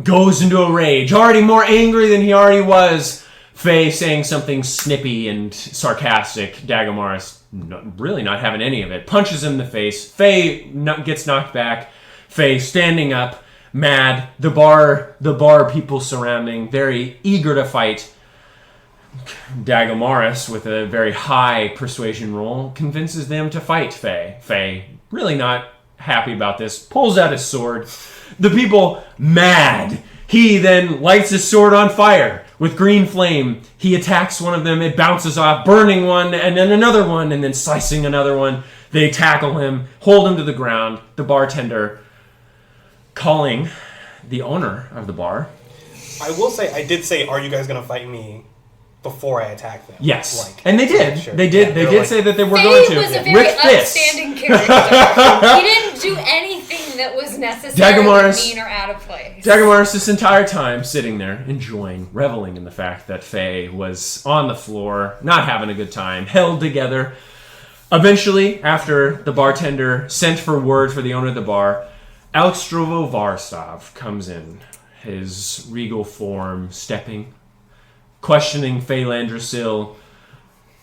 Goes into a rage, already more angry than he already was. Faye saying something snippy and sarcastic. Dagomar really not having any of it. Punches him in the face. Faye gets knocked back. Faye standing up, mad. The bar people surrounding, very eager to fight. Dagomar, with a very high persuasion roll, convinces them to fight Faye. Faye, really not happy about this, pulls out his sword. The people, mad. He then lights his sword on fire with green flame. He attacks one of them. It bounces off, burning one, and then another one, and then slicing another one. They tackle him, hold him to the ground. The bartender, calling the owner of the bar. I will say, I did say, are you guys going to fight me before I attack them? Yes. And they did. Sure. They did. Yeah, they did say that they were Faye going to. was a very with fists. upstanding character. He didn't do anything that was necessarily mean or out of place. Dagomar this entire time sitting there, enjoying, reveling in the fact that Faye was on the floor, not having a good time, held together. Eventually, after the bartender sent for word for the owner of the bar, Alexstrovo Varstov comes in, his regal form stepping, questioning Faye Landrasil,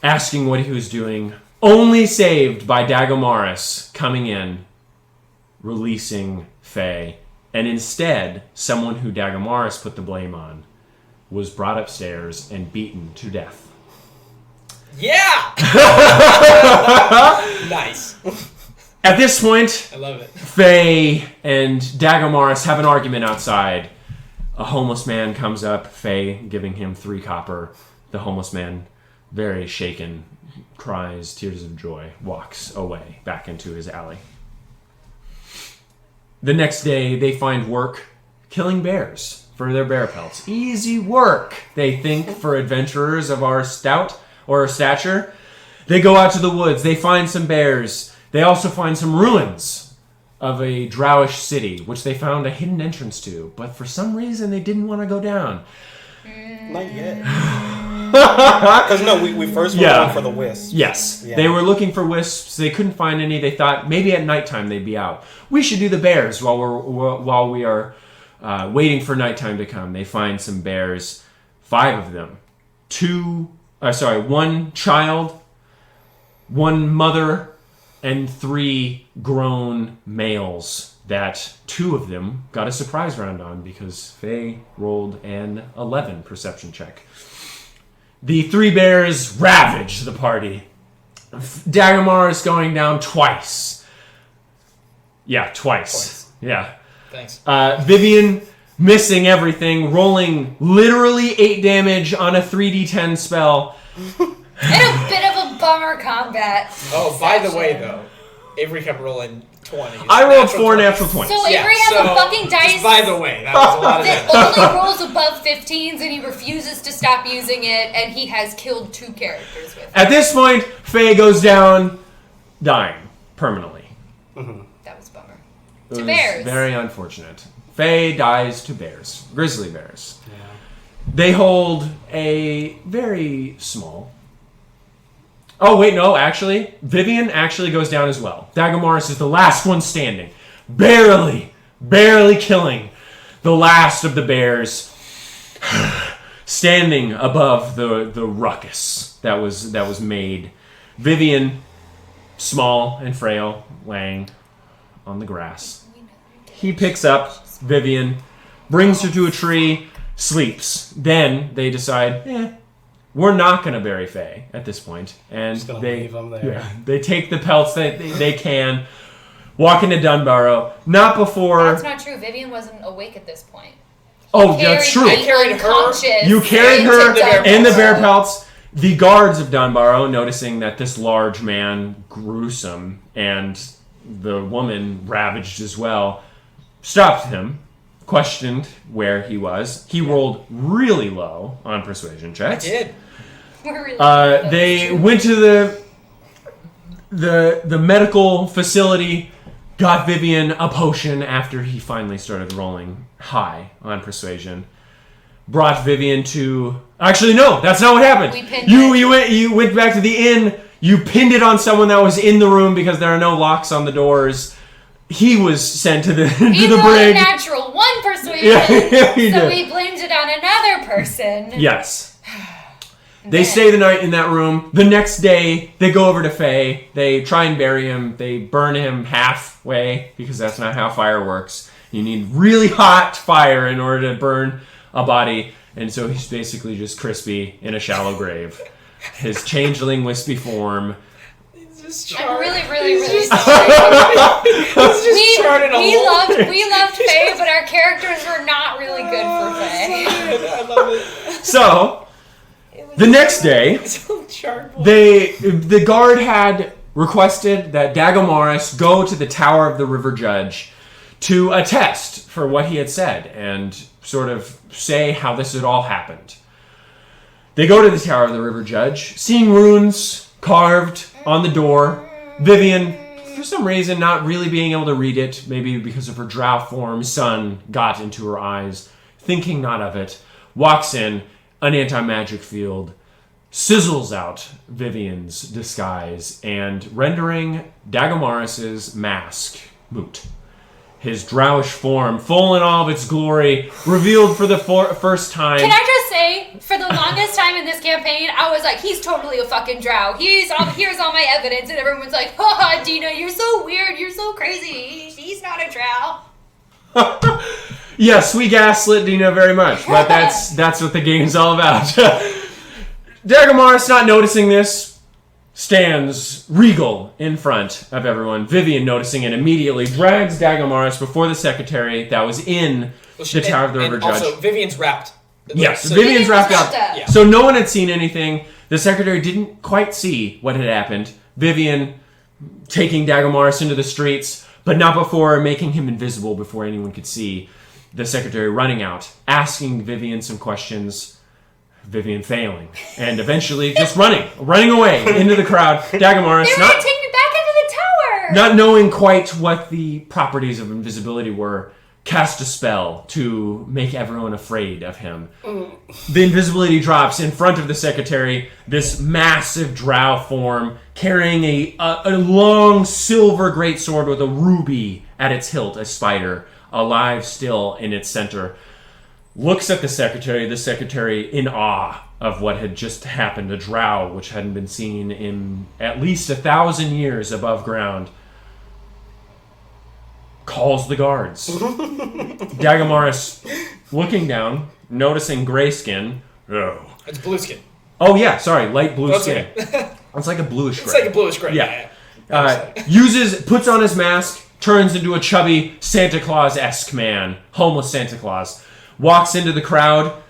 asking what he was doing, only saved by Dagomar coming in, releasing Faye, and instead, someone who Dagomar put the blame on was brought upstairs and beaten to death. Yeah! Nice. At this point, I love it. Faye and Dagomar have an argument outside. A homeless man comes up, Faye giving him 3 copper. The homeless man, very shaken, cries tears of joy, walks away back into his alley. The next day, they find work killing bears for their bear pelts. Easy work, they think, for adventurers of our stature. They go out to the woods. They find some bears. They also find some ruins of a drowish city, which they found a hidden entrance to. But for some reason, they didn't want to go down. Not yet. Because no, we first were going for the wisps. Yes. Yeah. They were looking for wisps. They couldn't find any. They thought maybe at nighttime they'd be out. We should do the bears while we are waiting for nighttime to come. They find some bears, 5 of them. 1 child, 1 mother, and 3 grown males that 2 of them got a surprise round on because Faye rolled an 11 perception check. The 3 bears ravage the party. Dagomar is going down twice. Yeah, twice. Yeah. Thanks. Vivian missing everything, rolling literally 8 damage on a 3d10 spell. And a bit of a bummer combat. Oh, by the way, though, Avery kept rolling 20s. I rolled 4 natural 20s. So Avery has a fucking dice just by the way, that was a lot of that damage. only rolls above 15s, and he refuses to stop using it, and he has killed 2 characters with it. At this point, Faye goes down, dying permanently. That was a bummer. It To was bears. very unfortunate. Faye dies to bears. Grizzly bears. Yeah. They hold a very small... Oh, wait, no, actually. Vivian actually goes down as well. Dagomar is the last one standing. Barely killing the last of the bears. Standing above the ruckus that was made. Vivian, small and frail, laying on the grass. He picks up Vivian, brings her to a tree, sleeps. Then they decide, we're not going to bury Faye at this point. And Just gonna they leave them there. Yeah, they take the pelts that they can, walk into Dunbarrow. Not before... That's not true. Vivian wasn't awake at this point. Oh, that's true. I carried her. You carried into her Dunbarrow. in the bear pelts. The guards of Dunbarrow, noticing that this large man, gruesome, and the woman ravaged as well, stopped him, questioned where he was. He rolled really low on persuasion checks. I did. We're really They went to the medical facility, got Vivian a potion after he finally started rolling high on persuasion. Brought Vivian to... Actually, no, that's not what happened. We pinned You went back to the inn. You pinned it on someone that was in the room because there are no locks on the doors. He was sent to the He to the rolled brig. a natural 1 persuasion, Yeah, he so did. we blamed it on another person. Yes. They stay the night in that room. The next day, they go over to Faye. They try and bury him. They burn him halfway because that's not how fire works. You need really hot fire in order to burn a body. And so he's basically just Crispy in a shallow grave. His changeling wispy form. I'm really, really, really sorry. charted a we hole. loved Faye, but our characters were not really good for Faye. I love it. So, the next day, the guard had requested that Dagomaris go to the Tower of the River Judge to attest for what he had said and sort of say how this had all happened. They go to the Tower of the River Judge, seeing runes carved on the door. Vivian, for some reason, not really being able to read it, maybe because of her drow form, sun got into her eyes, thinking not of it, walks in, an anti-magic field, sizzles out Vivian's disguise, and rendering Dagomaris' mask moot. His drowish form, full in all of its glory, revealed for the first time. Can I just say, for the longest time in this campaign, I was like, he's totally a fucking drow. Here's all my evidence, and everyone's like, haha, Dina, you're so weird, you're so crazy. He's not a drow. Yes, we gaslit Dina very much, but that's what the game's all about. Dagomaris, not noticing this, stands regal in front of everyone. Vivian, noticing it, immediately drags Dagomaris before the secretary that was in the Tower of the River Judge. Also, Vivian's wrapped. Yes, So Vivian's wrapped up. Yeah. So no one had seen anything. The secretary didn't quite see what had happened. Vivian taking Dagomaris into the streets, but not before making him invisible before anyone could see. The secretary running out, asking Vivian some questions. Vivian failing, and eventually just running away into the crowd. Dagomaris, They were going to take me back into the tower. not knowing quite what the properties of invisibility were, cast a spell to make everyone afraid of him. The invisibility drops in front of the secretary, this massive drow form carrying a long silver greatsword with a ruby at its hilt, a spider, alive still in its center. Looks at the secretary in awe of what had just happened, a drow which hadn't been seen in at least 1,000 years above ground. Calls the guards. Dagomaris, looking down, noticing gray skin. Oh. It's blue skin. Oh yeah, sorry, light blue That's skin. okay. It's like a bluish gray. It's like a bluish gray. Yeah. Yeah. Puts on his mask, turns into a chubby Santa Claus-esque man, homeless Santa Claus. Walks into the crowd,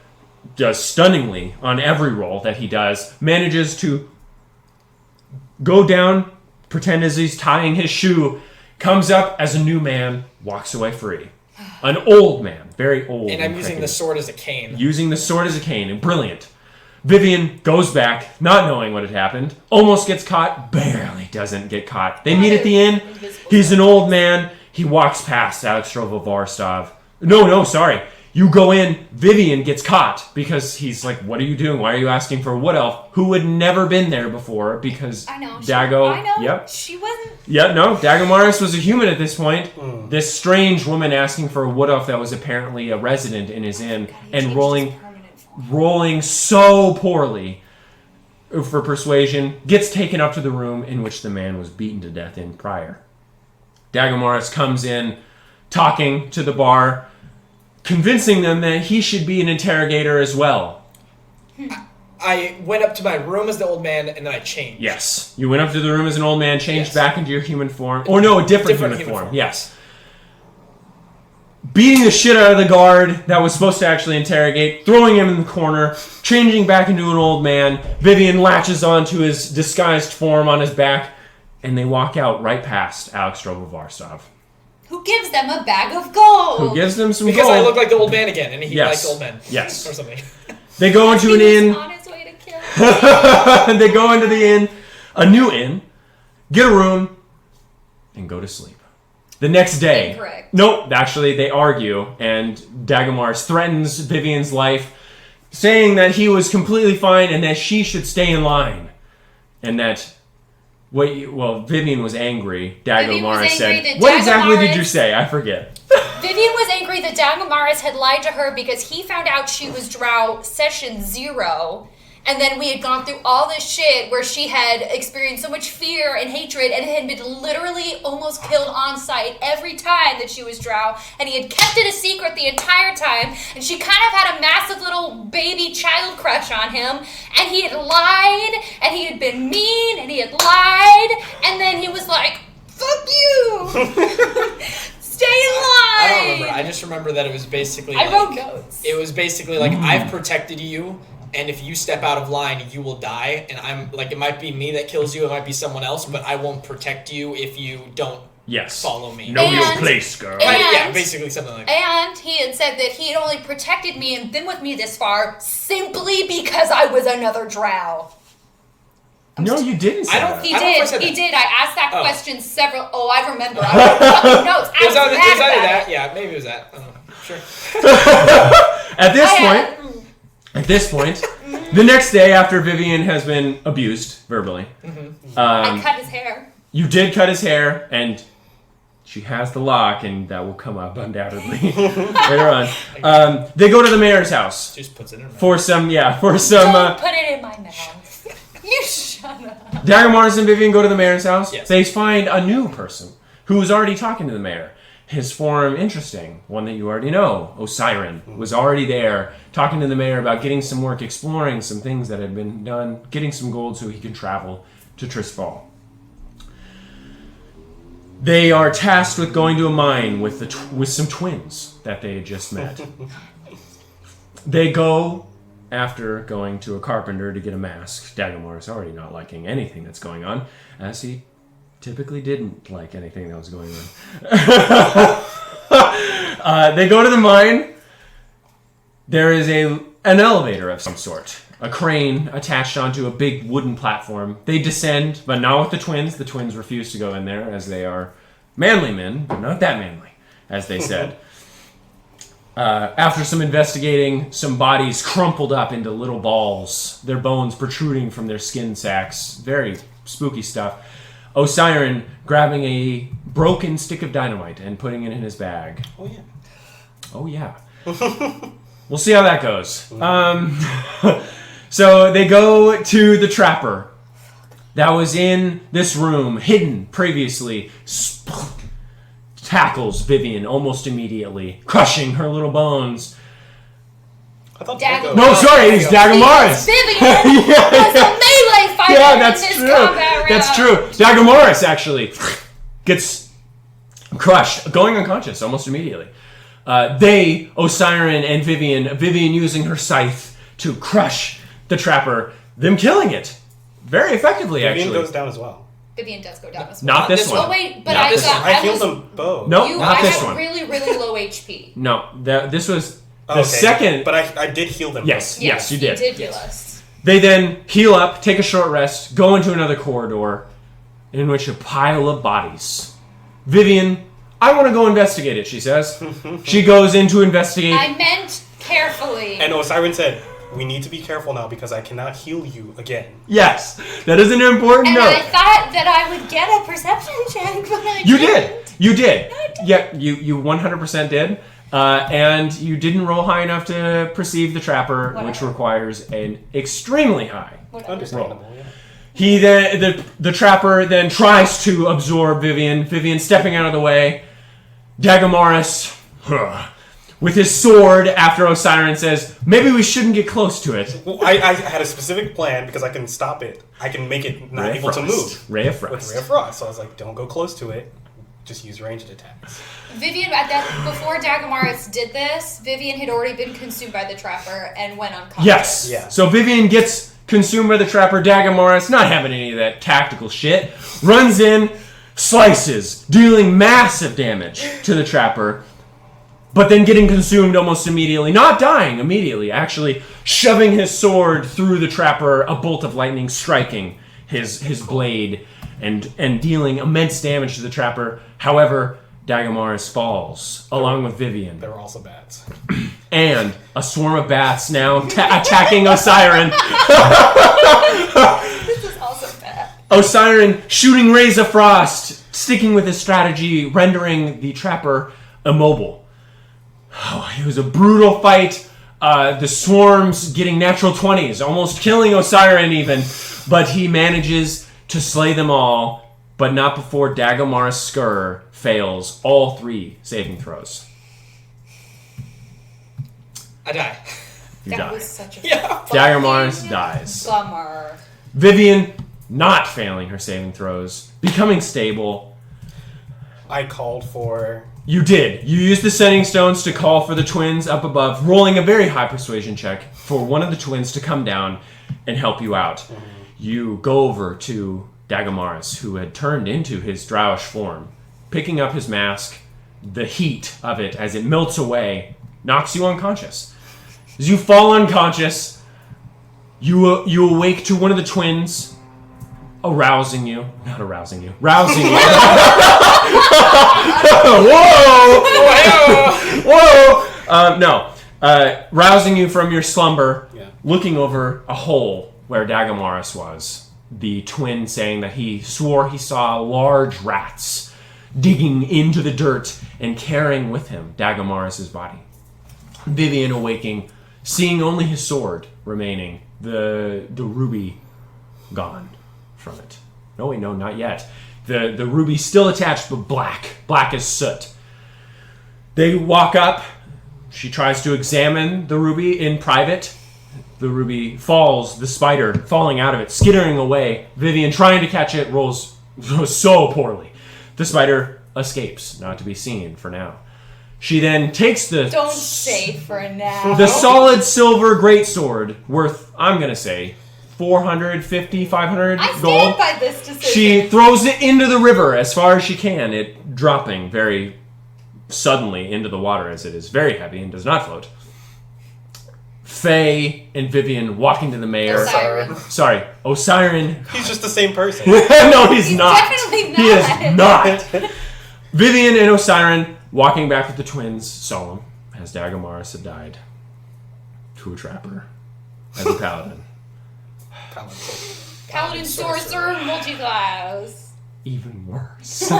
does stunningly on every roll that he does, manages to go down, pretend as he's tying his shoe, comes up as a new man, walks away free. An old man, very old. And I'm using the sword as a cane. Using the sword as a cane, and brilliant. Vivian goes back, not knowing what had happened, almost gets caught, barely doesn't get caught. They meet at the inn. He's an old man. He walks past Alex Varstov. No, sorry. You go in, Vivian gets caught because he's like, what are you doing? Why are you asking for a wood elf who had never been there before? Because I know. Dago... I know. Yep. She wasn't... Yeah, no, Dagomaris was a human at this point. This strange woman asking for a wood elf that was apparently a resident in his inn and rolling so poorly for persuasion, gets taken up to the room in which the man was beaten to death in prior. Dagomaris comes in, talking to the bar, convincing them that he should be an interrogator as well. I went up to my room as the old man, and then I changed. Yes. You went up to the room as an old man, changed Yes. back into your human form. Or no, a different human form. Yes. Beating the shit out of the guard that was supposed to actually interrogate, throwing him in the corner, changing back into an old man. Vivian latches onto his disguised form on his back, and they walk out right past Alex Varstov. Who gives them a bag of gold? Who gives them some Because gold. I look like the old man again, and he Yes. likes old men. Yes. Or something. They go into an He was inn. on his way to kill They go into the inn, a new inn, get a room, and go to sleep. The next day. Incorrect. Nope, actually, they argue, and Dagomars threatens Vivian's life, saying that he was completely fine and that she should stay in line. And that, Vivian was angry. Dagomars said, "What exactly did you say? I forget." Vivian was angry that Dagomars had lied to her because he found out she was Drow session 0. And then we had gone through all this shit where she had experienced so much fear and hatred and had been literally almost killed on sight every time that she was Drow. And he had kept it a secret the entire time. And she kind of had a massive little baby child crush on him. And he had lied. And he had been mean. And he had lied. And then he was like, "Fuck you! Stay in line!" I don't remember. I just remember that it was basically I wrote notes. It was basically like, I've protected you, and if you step out of line, you will die. And I'm like, it might be me that kills you, it might be someone else, but I won't protect you if you don't follow me. Know your place, girl. Yeah, basically something like that. And he had said that he had only protected me and been with me this far simply because I was another Drow. No, you didn't say that. He I don't know if I said did. that. He did. I asked that question several... Oh, I remember. I wrote fucking notes. It was either about that. it. Yeah, maybe it was that. I don't know. Sure. At this point, the next day after Vivian has been abused verbally, I cut his hair. You did cut his hair, and she has the lock, and that will come up undoubtedly later on. They go to the mayor's house. Just puts it in her mouth. For some. Don't put it in my mouth. You shut up. Dagomars and Vivian go to the mayor's house. Yes. They find a new person who was already talking to the mayor. His form interesting, one that you already know. Osiren was already there, talking to the mayor about getting some work, exploring some things that had been done, getting some gold so he could travel to Tristfall. They are tasked with going to a mine with some twins that they had just met. They go after going to a carpenter to get a mask. Dagomar is already not liking anything that's going on, as he typically didn't like anything that was going on. They go to the mine. There is an elevator of some sort. A crane attached onto a big wooden platform. They descend, but not with the twins. The twins refuse to go in there, as they are manly men, but not that manly, as they said. After some investigating, some bodies crumpled up into little balls, their bones protruding from their skin sacs. Very spooky stuff. Osiren grabbing a broken stick of dynamite and putting it in his bag. Oh, yeah. We'll see how that goes. So they go to the trapper that was in this room, hidden previously. Tackles Vivian almost immediately, crushing her little bones. I thought No, sorry, it's Dagomars. Vivian was a melee fighter in this combat round. That's true. Dagomars actually gets crushed, going unconscious almost immediately. Osiren and Vivian using her scythe to crush the trapper, them killing it very effectively. Vivian actually goes down as well. Vivian does go down as well. Not this one. Oh wait, but Not this one. I healed them both. Nope, not this one. I had really, really low HP. No, this was the second. But I did heal them. Yes, yes, you did. You did heal us. They then heal up, take a short rest, go into another corridor in which a pile of bodies. Vivian, I want to go investigate it, she says. She goes in to investigate. I meant carefully. And Osiren said, "We need to be careful now because I cannot heal you again." Yes, that is an important note. I thought that I would get a perception check, but I You didn't. did. You did. Yeah, you 100% did. And you didn't roll high enough to perceive the trapper, which requires an extremely high Understandable, roll. yeah. He the trapper then tries to absorb Vivian. Vivian stepping out of the way. Dagomars, with his sword, after Osiren says, "Maybe we shouldn't get close to it." Well, I had a specific plan because I can stop it. I can make it not able to move. Ray of With Frost. Ray of Frost. So I was like, don't go close to it. Just use ranged attacks. Vivian, before Dagomars did this, Vivian had already been consumed by the trapper and went unconscious. Yes. Yeah. So Vivian gets consumed by the trapper. Dagomars, not having any of that tactical shit, runs in, slices, dealing massive damage to the trapper, but then getting consumed almost immediately. Not dying immediately, actually shoving his sword through the trapper, a bolt of lightning striking his blade and dealing immense damage to the trapper. However, Dagamaris falls, along with Vivian. They were also bats. And a swarm of bats now attacking Osiren. This is also bad. Osiren shooting rays of frost, sticking with his strategy, rendering the trapper immobile. Oh, it was a brutal fight. The swarms getting natural 20s, almost killing Osiren even. But he manages to slay them all, but not before Dagomar Skur fails all 3 saving throws. I die. You That die. was such a Dagomar dies. bummer. Vivian not failing her saving throws, becoming stable. I called for... You did. You used the sending stones to call for the twins up above, rolling a very high persuasion check for one of the twins to come down and help you out. Mm-hmm. You go over to Dagomaris, who had turned into his drowish form, picking up his mask. The heat of it, as it melts away, knocks you unconscious. As you fall unconscious, you awake to one of the twins rousing you. Rousing you. Whoa! Rousing you from your slumber, looking over a hole where Dagomaris was. The twin saying that he swore he saw large rats digging into the dirt and carrying with him Dagomaris' body. Vivian awaking, seeing only his sword remaining, the ruby gone from it. No, wait, no, not yet. The ruby still attached, but black as soot. They walk up. She tries to examine the ruby in private. The ruby falls, the spider falling out of it, skittering away. Vivian trying to catch it rolls so poorly. The spider escapes, not to be seen for now. She then takes the... Don't say for now. The solid silver greatsword, worth, I'm going to say, 450, 500 I stand gold. by this decision. She throws it into the river as far as she can, it dropping very suddenly into the water as it is very heavy and does not float. Faye and Vivian walking to the mayor. Osiren. He's just the same person. No, he's not. Definitely not. He is not. Vivian and Osiren walking back with the twins, solemn, as Dagomaris had died. To a trapper. As a paladin. Paladin sorcerer multi-class. Even worse.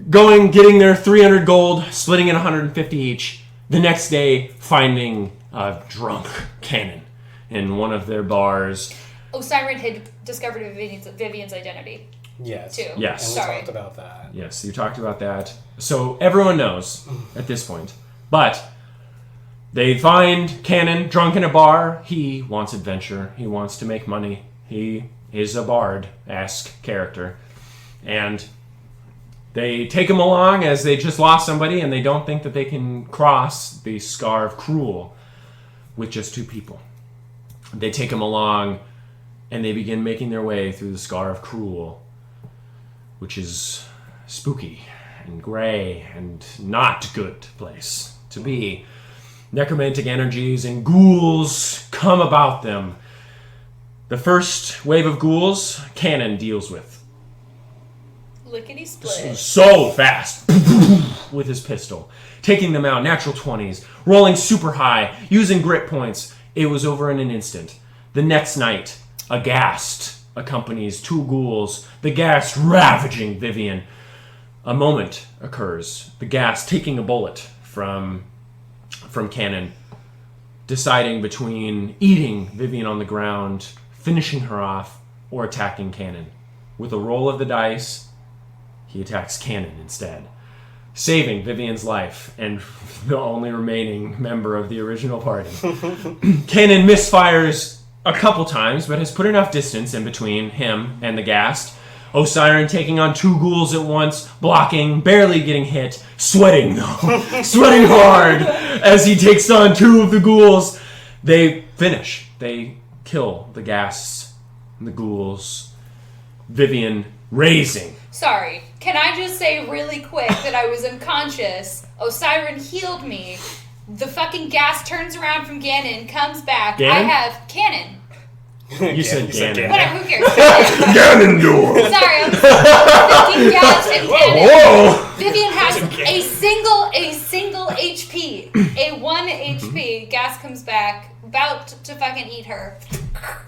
Getting their 300 gold, splitting it 150 each. The next day, finding a drunk cannon in one of their bars. Osiren had discovered Vivian's identity. Yes. Too. Yes. And we talked about that. Yes, you talked about that. So everyone knows at this point. But they find Cannon drunk in a bar. He wants adventure. He wants to make money. He is a bard-esque character. And they take him along as they just lost somebody and they don't think that they can cross the Scar of Cruel with just 2 people. They take him along and they begin making their way through the Scar of Cruel, which is spooky and gray and not good place to be. Necromantic energies and ghouls come about them. The first wave of ghouls, Cannon deals with. Lickety split. So fast with his pistol, taking them out, natural 20s, rolling super high, using grit points. It was over in an instant. The next night, a ghast accompanies 2 ghouls, the ghast ravaging Vivian. A moment occurs, the ghast taking a bullet from Cannon, deciding between eating Vivian on the ground, finishing her off, or attacking Cannon. With a roll of the dice, he attacks Cannon instead, saving Vivian's life and the only remaining member of the original party. Cannon misfires a couple times, but has put enough distance in between him and the ghast. Osiren taking on 2 ghouls at once, blocking, barely getting hit, sweating though, sweating hard as he takes on 2 of the ghouls. They finish. They kill the ghasts and the ghouls. Vivian raising. Sorry, can I just say really quick that I was unconscious? Osiren healed me. The fucking gas turns around from Ganon, comes back. Ganon? I have Cannon. You said Ganon. Whatever, who cares? Ganondorf! Sorry, I'm thinking gas and cannon. Whoa! Vivian has a single HP. A 1 HP. Gas comes back, about to fucking eat her.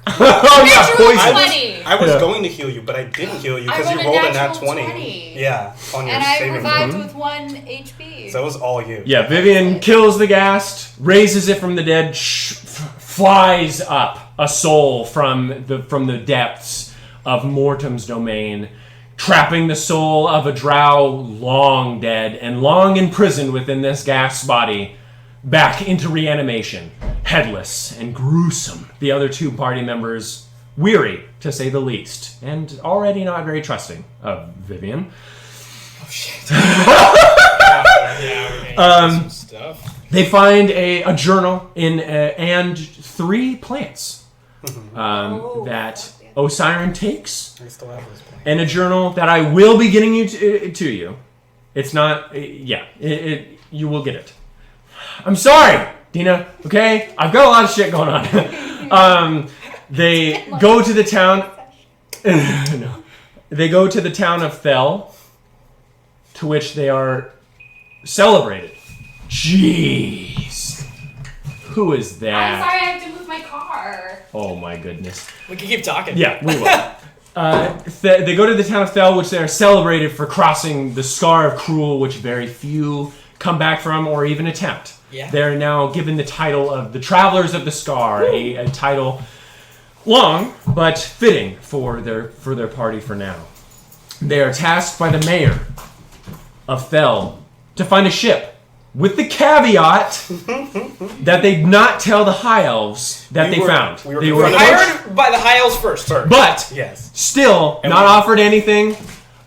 Oh, yeah, poison. 20. I was going to heal you, but I didn't heal you because you rolled a nat 20. Yeah, on your and I saving revived throw. with 1 HP. So it was all you. Yeah, Vivian kills the ghast, raises it from the dead, flies up a soul from the depths of Mortem's domain, trapping the soul of a drow long dead and long imprisoned within this ghast's body back into reanimation, headless and gruesome. The other 2 party members weary, to say the least, and already not very trusting of Vivian. Oh shit. Yeah, some stuff. They find a journal and 3 plants that Osiren takes, I still have this plan. and a journal that I will be getting you to you. It's not, you will get it. I'm sorry, Dina. Okay, I've got a lot of shit going on. They go to the town. No, they go to the town of Thel, to which they are celebrated. Jeez, who is that? I'm sorry, I have to move my car. Oh my goodness. We can keep talking. Yeah, we will. They go to the town of Thel, which they are celebrated for crossing the Scar of Cruel, which very few come back from or even attempt. Yeah. They're now given the title of the Travelers of the Scar, a title long but fitting for their party for now. They are tasked by the mayor of Thel to find a ship, with the caveat that they not tell the High Elves that they found. We were Hired by the High Elves first. but Yes. still And not offered anything,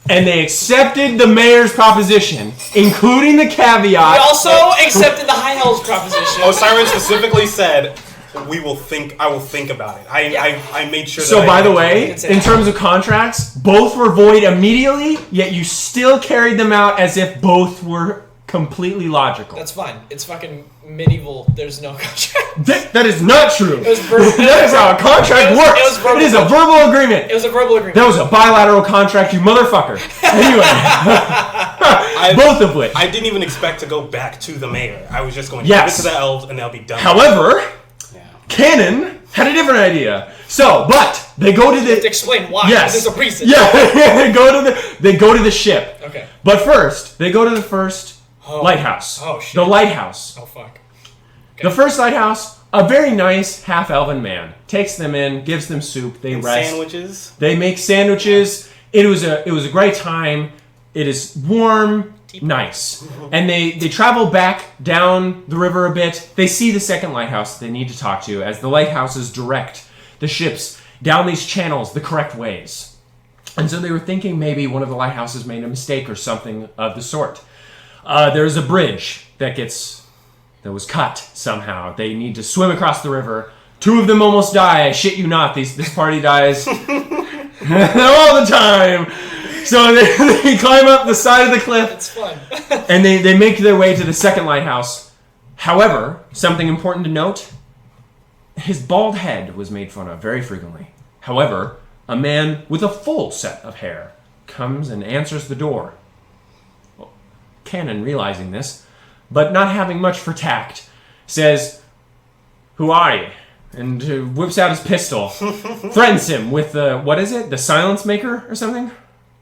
and they accepted the mayor's proposition, including the We caveat. also accepted the High Elves proposition. Osiren specifically said, I will think about it. I made sure that So, I by the didn't- way, in terms of contracts, both were void immediately, yet you still carried them out as if both were completely logical. That's fine. It's fucking medieval. There's no contract. That is not true. It was verbal. That is how a contract It works. was verbal. It is a verbal agreement. It was a verbal agreement. That was a bilateral contract, you motherfucker. Anyway, both of which. I didn't even expect to go back to the mayor. I was just going to Yes. give it to the elves and they'll be done. However, Yeah. Canon had a different idea. So, but they go to You have to the explain why. yes, There's a reason. Yeah, they go to the ship. Okay. But first, they go to the first lighthouse. Oh, shit. The lighthouse. Oh fuck. The first lighthouse. A very nice half-elven man takes them in, gives them soup. They And rest. sandwiches. They make sandwiches. It was a great time. It is warm, nice. And they travel back down the river a bit. They see the second lighthouse that they need to talk to, as the lighthouses direct the ships down these channels the correct ways. And so they were thinking maybe one of the lighthouses made a mistake or something of the sort. There's a bridge that was cut somehow. They need to swim across the river. 2 of them almost die. I shit you not. This party dies all the time. So they climb up the side of the cliff. It's fun. And they make their way to the second lighthouse. However, something important to note, his bald head was made fun of very frequently. However, a man with a full set of hair comes and answers the door. Canon, realizing this, but not having much for tact, says, "Who are you?" And whips out his pistol, threatens him with the, what is it? The silence maker or something?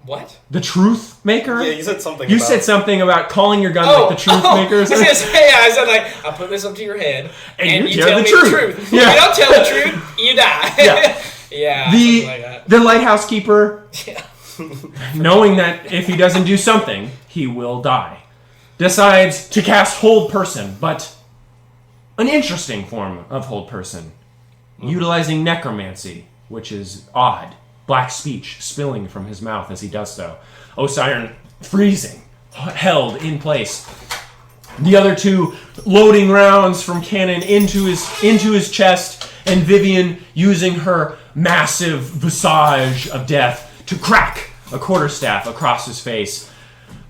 What? The truth maker? Yeah, you said something You about said something about calling your gun like the truth maker or I was something. gonna say, I said like, I'll put this up to your head, and you tell tell the me truth. the truth. Yeah. If you don't tell the truth, you die. Yeah. Yeah, something like that. The lighthouse keeper, Yeah. knowing that if he doesn't do something, he will die, decides to cast Hold Person, but an interesting form of Hold Person, utilizing necromancy, which is odd. Black speech spilling from his mouth as he does so. Osiren freezing, held in place. The other 2 loading rounds from cannon into his chest, and Vivian using her massive visage of death to crack a quarterstaff across his face.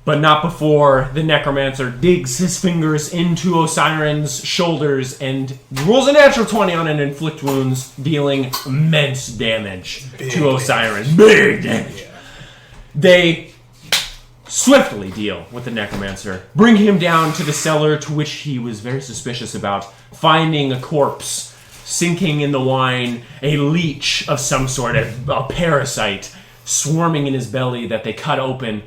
But not before the necromancer digs his fingers into Osiren's shoulders and rolls a natural 20 on an inflict wounds, dealing immense damage to Osiren. Big damage. Yeah. They swiftly deal with the necromancer, bring him down to the cellar to which he was very suspicious about, finding a corpse sinking in the wine, a leech of some sort, a parasite swarming in his belly that they cut open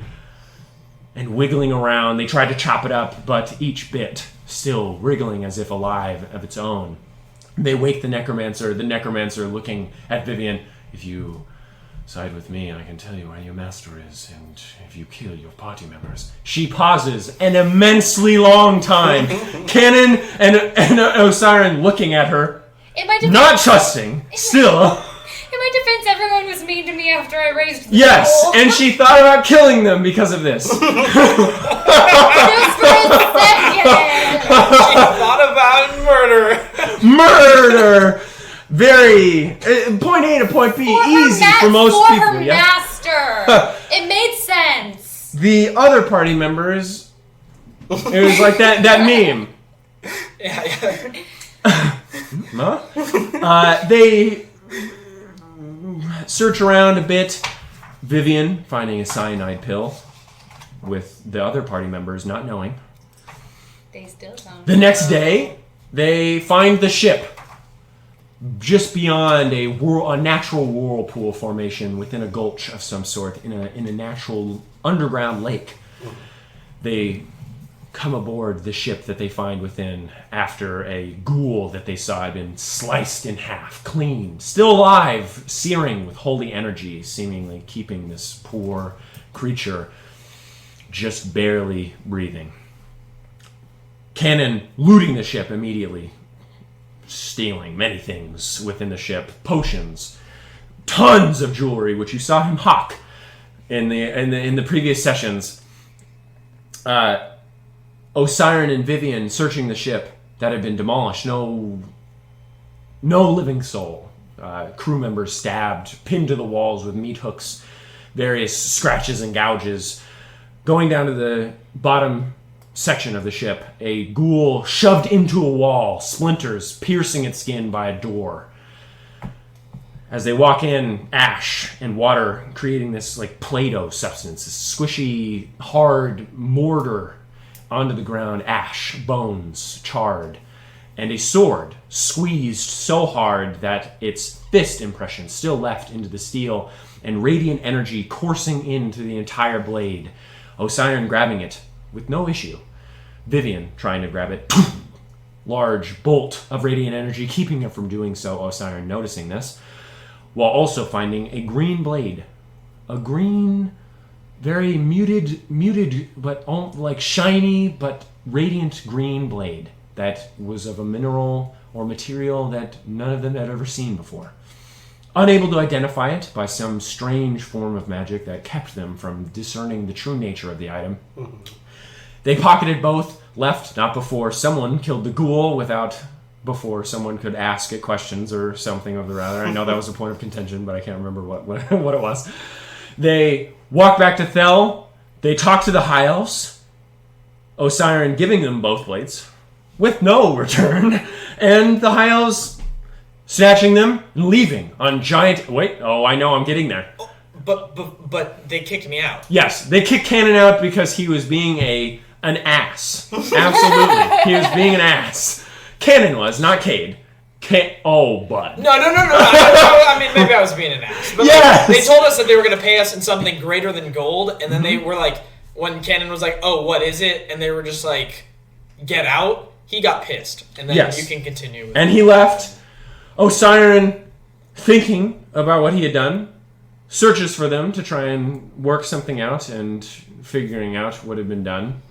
and wiggling around. They tried to chop it up, but each bit still wriggling as if alive of its own. They wake the necromancer looking at Vivian. If you side with me, I can tell you where your master is, and if you kill your party members. She pauses an immensely long time. Canon and Osiren looking at her, not trusting, still. In my defense, everyone was mean to me after I raised the Yes, goal. and she thought about killing them because of this. Just for a second. She thought about murder. Murder! Very... point A to point B, easy for most people. For her master. It made sense. The other party members, it was like that meme. Yeah. Huh? They search around a bit. Vivian finding a cyanide pill with the other party members not knowing. They still don't. The next day, they find the ship just beyond a natural whirlpool formation within a gulch of some sort in a natural underground lake. They come aboard the ship that they find within after a ghoul that they saw had been sliced in half, clean, still alive, searing with holy energy, seemingly keeping this poor creature just barely breathing. Cannon looting the ship immediately, stealing many things within the ship, potions, tons of jewelry, which you saw him hawk in the previous sessions. Osiren and Vivian searching the ship that had been demolished. No living soul. Crew members stabbed, pinned to the walls with meat hooks, various scratches and gouges. Going down to the bottom section of the ship, a ghoul shoved into a wall, splinters piercing its skin by a door. As they walk in, ash and water creating this like Play-Doh substance, this squishy, hard mortar onto the ground, ash, bones, charred, and a sword squeezed so hard that its fist impression still left into the steel, and radiant energy coursing into the entire blade. Osiren grabbing it with no issue. Vivian trying to grab it. Large bolt of radiant energy keeping her from doing so, Osiren noticing this, while also finding a green blade. A green, very muted, but like shiny, but radiant green blade that was of a mineral or material that none of them had ever seen before. Unable to identify it by some strange form of magic that kept them from discerning the true nature of the item. They pocketed both, left not before someone killed the ghoul before someone could ask it questions or something of the rather. I know that was a point of contention, but I can't remember what it was. They walk back to Thel. They talk to the High Elves. Osiren giving them both blades with no return. And the High Elves snatching them and leaving on giant... Wait, I know, I'm getting there. But they kicked me out. Yes, they kicked Cannon out because he was being an ass. Absolutely. He was being an ass. Cannon was, not Cade. Bud. No. I mean, maybe I was being an ass. But yes! They told us that they were going to pay us in something greater than gold, and then they were like, when Cannon was like, oh, what is it? And they were just like, get out. He got pissed. And then you can continue. And he left. Osiren, thinking about what he had done, searches for them to try and work something out and figuring out what had been done.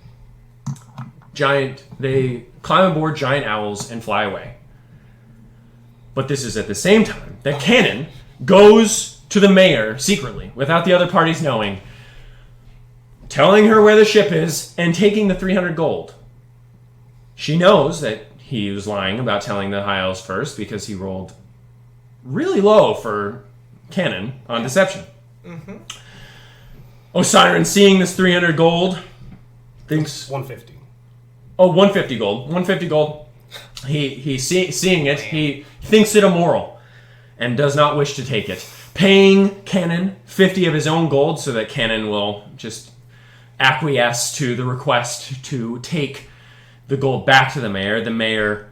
They climb aboard giant owls and fly away. But this is at the same time that Cannon goes to the mayor secretly, without the other parties knowing, telling her where the ship is and taking the 300 gold. She knows that he was lying about telling the High Elves first because he rolled really low for Cannon on deception. Osiren, seeing this 300 gold, thinks 150. Oh, 150 gold. 150 gold. Seeing it, he thinks it immoral and does not wish to take it. Paying Cannon 50 of his own gold so that Cannon will just acquiesce to the request to take the gold back to the mayor. The mayor,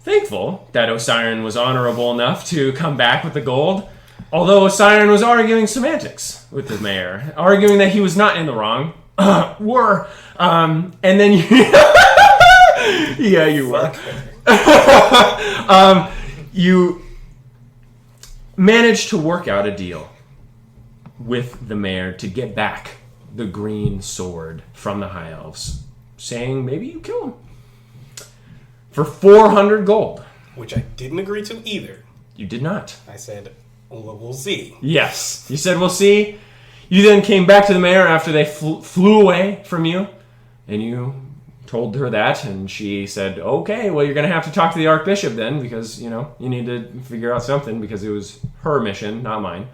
thankful that Osiren was honorable enough to come back with the gold, although Osiren was arguing semantics with the mayor, arguing that he was not in the wrong. And then you... yeah, you were. You managed to work out a deal with the mayor to get back the green sword from the High Elves, saying maybe you kill him for 400 gold. Which I didn't agree to either. You did not. I said, well, we'll see. Yes. You said, we'll see. You then came back to the mayor after they flew away from you, and you told her that, and she said, okay, well, you're going to have to talk to the Archbishop then, because, you need to figure out something, because it was her mission, not mine.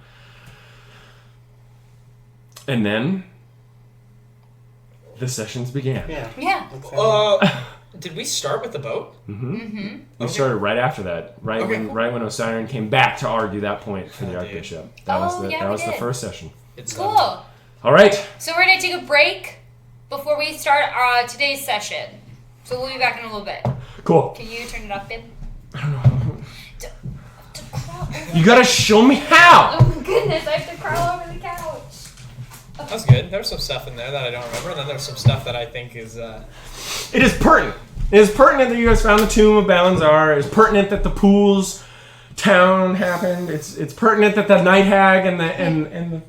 And then the sessions began. Yeah. Did we start with the boat? We started right after that, right when Osiren came back to argue that point for the Archbishop. That was the first session. It's cool. All right. So we're going to take a break before we start today's session. So we'll be back in a little bit. Cool. Can you turn it up, babe? I don't know. To crawl over. You gotta show me how! Oh my goodness, I have to crawl over the couch. That was good. There's some stuff in there that I don't remember, and then there's some stuff that I think is... It is pertinent. It is pertinent that you guys found the tomb of Balanzar. It's pertinent that the Pools town happened. It's pertinent that the Night Hag and the